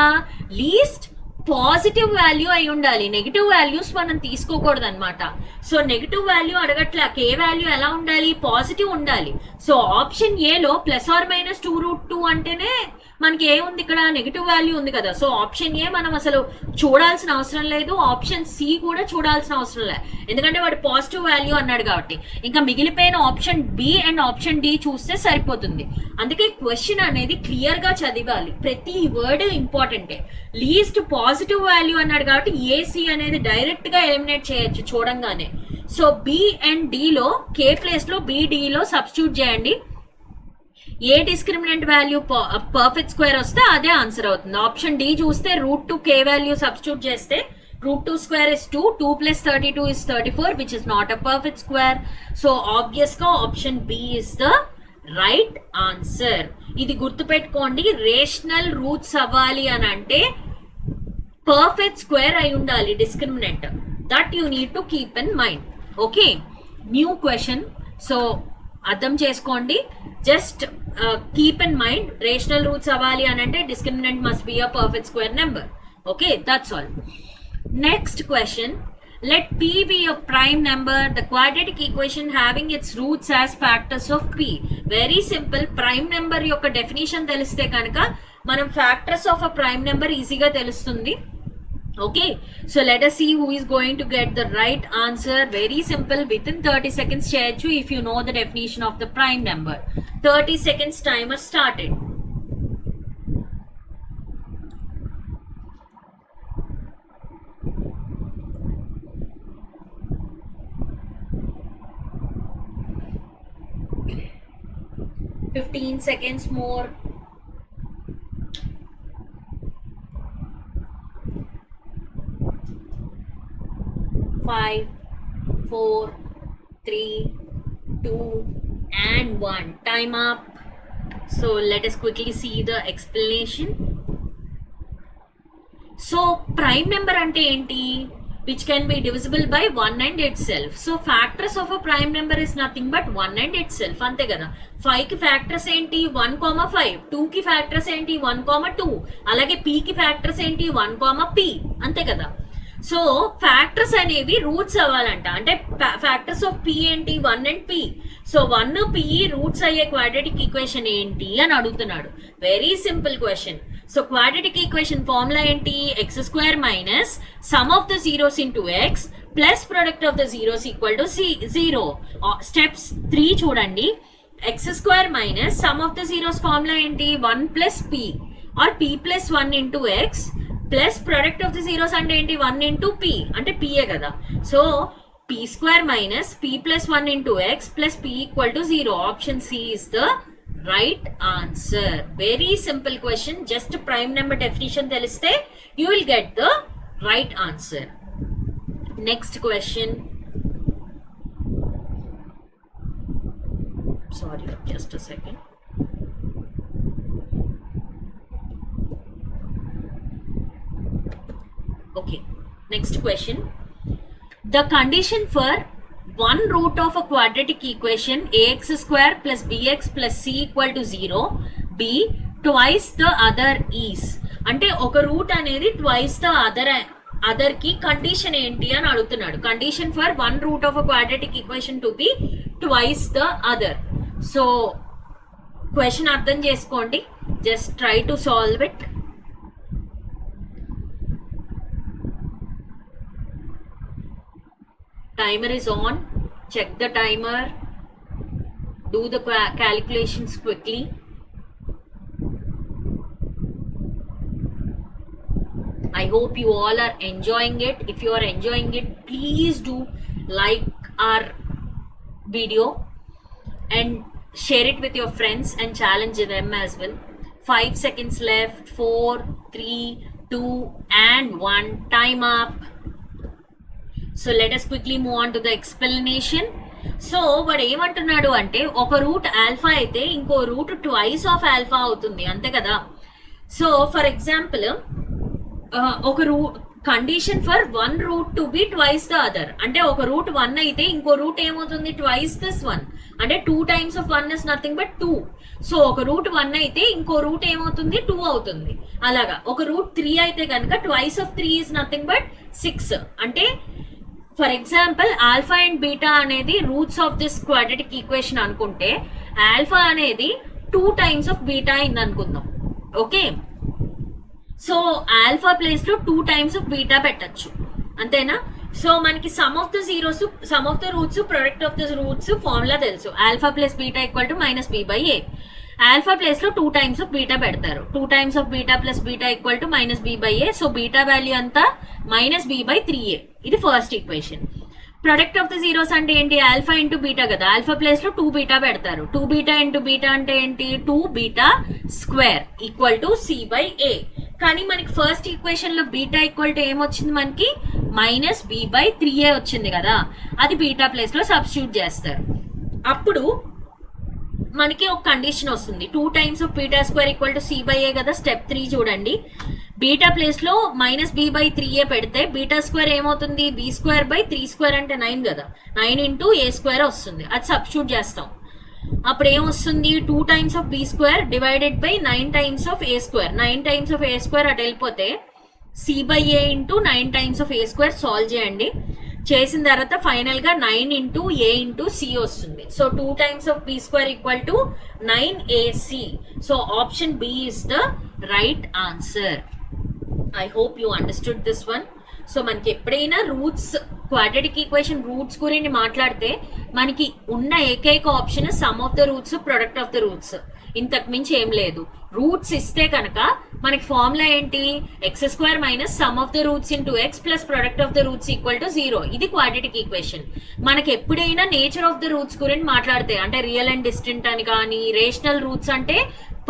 లీస్ట్ పాజిటివ్ వాల్యూ అయి ఉండాలి. నెగిటివ్ వాల్యూస్ మనం తీసుకోకూడదు అనమాట. సో నెగిటివ్ వాల్యూ అడగట్లా, k వాల్యూ ఎలా ఉండాలి? పాజిటివ్ ఉండాలి. సో ఆప్షన్ ఏలో +or-2√2 అంటేనే మనకి ఏముంది ఇక్కడ? నెగిటివ్ వాల్యూ ఉంది కదా. సో ఆప్షన్ ఏ మనం అసలు చూడాల్సిన అవసరం లేదు, ఆప్షన్ సి కూడా చూడాల్సిన అవసరం లేదు, ఎందుకంటే వాడు పాజిటివ్ వాల్యూ అన్నాడు కాబట్టి. ఇంకా మిగిలిపోయిన option B and option D చూస్తే సరిపోతుంది. అందుకే క్వశ్చన్ అనేది క్లియర్ గా చదివాలి, ప్రతి వర్డ్ ఇంపార్టెంటే. లీస్ట్ పాజిటివ్ వాల్యూ అన్నాడు కాబట్టి ఏసీ అనేది డైరెక్ట్ గా ఎలిమినేట్ చేయొచ్చు చూడంగానే. సో బి అండ్ డి లో k ప్లేస్ లో బి డి లో సబ్స్టిట్యూట్ చేయండి. ఏ డిస్క్రిమినెంట్ వాల్యూ పర్ఫెక్ట్ స్క్వేర్ వస్తే అదే ఆన్సర్ అవుతుంది. ఆప్షన్ డి చూస్తే √2 k వాల్యూ సబ్స్టిట్యూట్ చేస్తే √2 square is 2, 2 + 32 is 34, which is not a perfect square. So obvious గా option B is the right answer. ఇది గుర్తుపెట్టుకోండి, రేషనల్ రూట్స్ అవ్వాలి అని అంటే పర్ఫెక్ట్ స్క్వేర్ అయి ఉండాలి discriminant. That you need to keep in mind. Okay, new question. So అర్థం చేసుకోండి, just keep in mind, rational roots అవ్వాలి అని అంటే discriminant must be a perfect square number. Okay, that's all. Next question. Let p be a prime number, the quadratic equation having its roots as factors of p. Very simple. Prime number యొక్క definition తెలిస్తే కనుక మనం factors of a prime number ఈజీగా తెలుస్తుంది. Okay, so let us see who is going to get the right answer. Very simple, within 30 seconds చేయొచ్చు if you know the definition of the prime number. 30 seconds timer started. Fifteen seconds more. 5, 4, 3, 2 and 1. Time up. So let us quickly see the explanation. So prime number ante enti, which can be divisible by 1 and itself. So factors of a prime number is nothing but 1 and itself. Ante kada. 5 ki factors enti 1,5, 2 ki factors enti 1,2, alage p ki factors enti 1, p. Ante kada. So factors అనేవి roots అవ్వాలంట. అంటే factors of p ఏంటి? 1 and p. So 1 p roots అయ్యే quadratic equation ఏంటి అని అడుగుతున్నాడు. Very simple question. So quadratic equation formula ఏంటి? X square minus sum of the zeros into x plus product of the zeros equal to 0. Steps 3 చూడండి. X square minus sum of the zeros formula ఏంటి? 1 plus p or p plus 1 into x plus product of the zeros అంటే ఏంటి? 1 into p అంటే పిఏ కదా. So p square minus p plus 1 into x plus p equal to 0. Option C is the right answer. Very simple question. Just prime number definition తెలిస్తే you will get the right answer. Next question. Sorry, just a second. Okay, next question. The condition for one root of a quadratic equation ax square plus bx plus c equal to 0 b twice the other is. అంటే ఒక route అనేది twice the other కి condition ఏంటి అని అడుగుతున్నాడు. Condition for one root of a quadratic equation to be twice the other. So question అర్థం చేసుకోండి. Just try to solve it. Timer is on. Check the timer. Do the calculations quickly. I hope you all are enjoying it. If you are enjoying it, please do like our video and share it with your friends and challenge them as well. 5 seconds left. 4, 3, 2 and 1. Time up. So let us quickly move on to the explanation. So వాడు ఏమంటున్నాడు అంటే ఒక route alpha అయితే ఇంకో route twice of alpha అవుతుంది, అంతే కదా. So for example ఒక condition for one root to be twice the other. అంటే ఒక రూట్ 1 అయితే ఇంకో రూట్ ఏమవుతుంది? Twice this 1. అంటే 2 times of 1 is nothing but 2. So ఒక రూట్ 1 అయితే ఇంకో రూట్ ఏమవుతుంది? 2 అవుతుంది. అలాగా ఒక రూట్ 3 అయితే కనుక twice of 3 is nothing but 6. అంటే for example alpha and beta అనేది roots of this quadratic equation అనుకుంటే ఆల్ఫా అనేది 2 times ఆఫ్ బీటా అయింది అనుకుందాం. ఓకే, సో ఆల్ఫా ప్లేస్ లో 2 times ఆఫ్ బీటా పెట్టచ్చు, అంతేనా. సో మనకి sum of the zeros, sum of the roots, product of the roots formula తెలుసు. Alpha plus beta equal to minus b by a. Alpha place లో 2 times of beta పెడతారు. 2 times of beta plus beta equal to minus b by a. So beta value అంతా minus b by 3a. ఇది first equation. Product of the zeros అంటే ఏంటి? Alpha into beta కదా. Alpha place లో 2 beta పెడతారు. 2 beta into beta అంటే ఏంటి? 2 beta square equal to c by a. కానీ మనకి ఫస్ట్ ఈక్వేషన్ లో బీటా ఈక్వల్ టు ఏమొచ్చింది? మనకి మైనస్ బి బై 3a వచ్చింది కదా. అది బీటా ప్లేస్ లో సబ్స్టిట్యూట్ చేస్తారు. అప్పుడు మనకి ఒక కండిషన్ వస్తుంది. 2 times of beta square equal to c by a కదా. స్టెప్ 3 చూడండి. బీటా ప్లేస్ లో మైనస్ బి బై 3a పెడితే బీటా స్క్వేర్ ఏమవుతుంది? బి స్క్వేర్ బై 3 స్క్వేర్ అంటే 9 కదా. 9 ఇంటూ ఏ స్క్వేర్ వస్తుంది. అది సబ్స్టిట్యూట్ చేస్తాం. అప్పుడు ఏమొస్తుంది? 2 times of B square divided by 9 times of A square. 9 times of A square అటు వెళ్ళిపోతే C by A into 9 times of A square solve చేయండి. చేసిన తర్వాత ఫైనల్ గా 9 ఇంటూ ఏ ఇంటూ సి వస్తుంది. So 2 times of B square equal to 9ac. So option B is the right answer. I hope you understood this one. So మనకి ఎప్పుడైనా roots, quadratic equation roots గురించి మాట్లాడితే మనకి ఉన్న ఏకైక option some of the roots, product of the roots. ఇంతకు మించి ఏం లేదు. రూట్స్ ఇస్తే కనుక మనకి ఫార్ములా ఏంటి? X square minus sum of the roots into x plus product of the roots equal to 0. ఇది క్వాడ్రాటిక్ ఈక్వేషన్. మనకి ఎప్పుడైనా నేచర్ ఆఫ్ ద రూట్స్ గురించి మాట్లాడితే అంటే రియల్ అండ్ డిస్టెంట్ అని కానీ, రేషనల్ రూట్స్ అంటే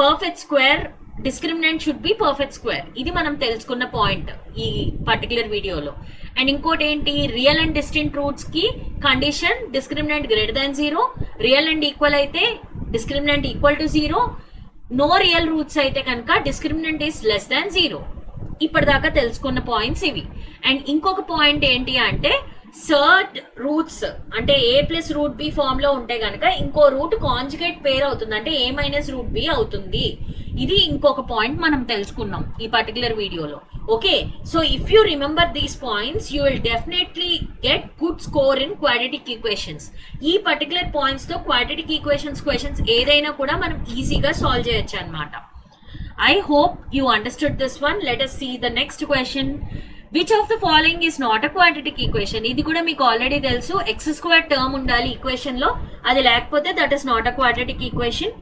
perfect square discriminant should be perfect square. ఇది మనం తెలుసుకున్న పాయింట్ ఈ పర్టికులర్ వీడియోలో. అండ్ ఇంకోటి ఏంటి, రియల్ అండ్ డిస్టింక్ట్ రూట్స్ కి condition discriminant greater than 0, real and equal అయితే discriminant equal to 0, no real roots అయితే కనుక డిస్క్రిమినెంట్ ఈస్ లెస్ దాన్ 0. ఇప్పటిదాకా తెలుసుకున్న పాయింట్స్ ఇవి. అండ్ ఇంకొక పాయింట్ ఏంటి అంటే, సర్ట్ రూట్స్ అంటే ఏ ప్లస్ రూట్ బి ఫామ్ లో ఉంటే గనక ఇంకో రూట్ కాంజుగేట్ పేర్ అవుతుంది, అంటే ఏ మైనస్ రూట్ బి అవుతుంది. ఇది ఇంకొక పాయింట్ మనం తెలుసుకున్నాం ఈ పర్టికులర్ వీడియోలో. Okay, so if you remember these points you will definitely get good score in quadratic equations. ఈ పర్టికులర్ పాయింట్స్ తో క్వాడ్రాటిక్ ఈక్వేషన్స్ క్వశ్చన్స్ ఏదైనా కూడా మనం ఈజీగా సాల్వ్ చేయొచ్చు అన్నమాట. I hope you understood this one. Let us see the next question. Which of the following is not a quadratic equation? ఇది కూడా మీకు ఆల్రెడీ తెలుసు, ఎక్స్ స్క్వేర్ టర్మ్ ఉండాలి ఈక్వేషన్ లో, అది లేకపోతే that is not a quadratic equation.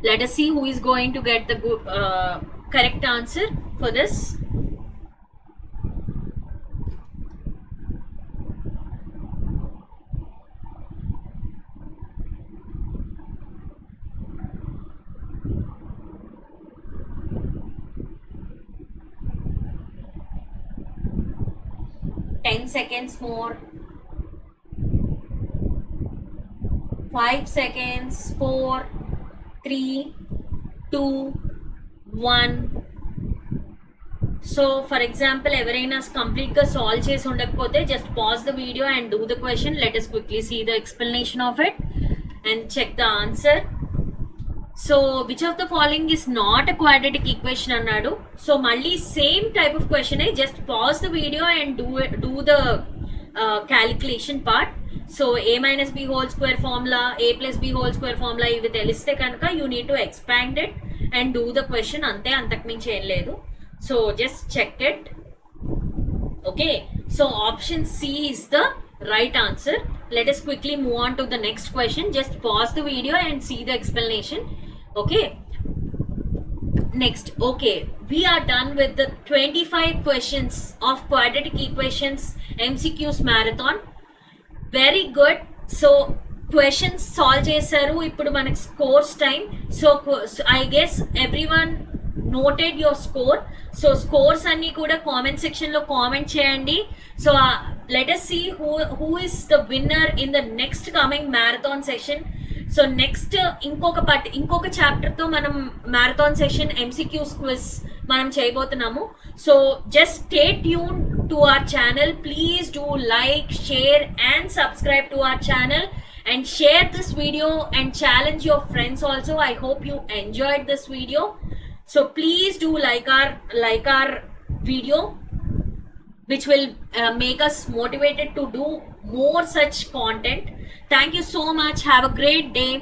Let us see who is going to get the correct answer for this. Seconds more. 5 seconds. 4, 3, 2, 1. So for example, ఎవరైనా complete గా solve చేసి ఉండకపోతే just pause the video and do the question. Let us quickly see the explanation of it and check the answer. So which of the following is not a quadratic equation అన్నాడు. So మళ్ళీ same type of question, just pause the video and do the calculation part. So a minus B whole square formula, a plus B whole square formula ఇవి తెలిస్తే కనుక you need to expand it and do the question, అంతే, అంతకుమించి ఏం లేదు. So just check it. Okay, so option C is the right answer. Let us quickly move on to the next question. Just pause the video and see the explanation. Okay, next. Okay, we are done with the 25 questions of quadratic equations MCQs marathon. Very good. So questions solve చేశారు. ఇప్పుడు మనకి scores time. So I guess everyone noted your score. So scores అన్ని కూడా comment section లో comment చేయండి. So let us see who is the winner in the next coming marathon session. So next ఇంకొక chapter తో మనం marathon session MCQs quiz మనం చేయబోతున్నాము. So just stay tune to our channel. Please do like, share and subscribe to our channel and share this video and challenge your friends also. I hope you enjoyed this video. So please do like our video, which will make us motivated to do more such content. Thank you so much. Have a great day.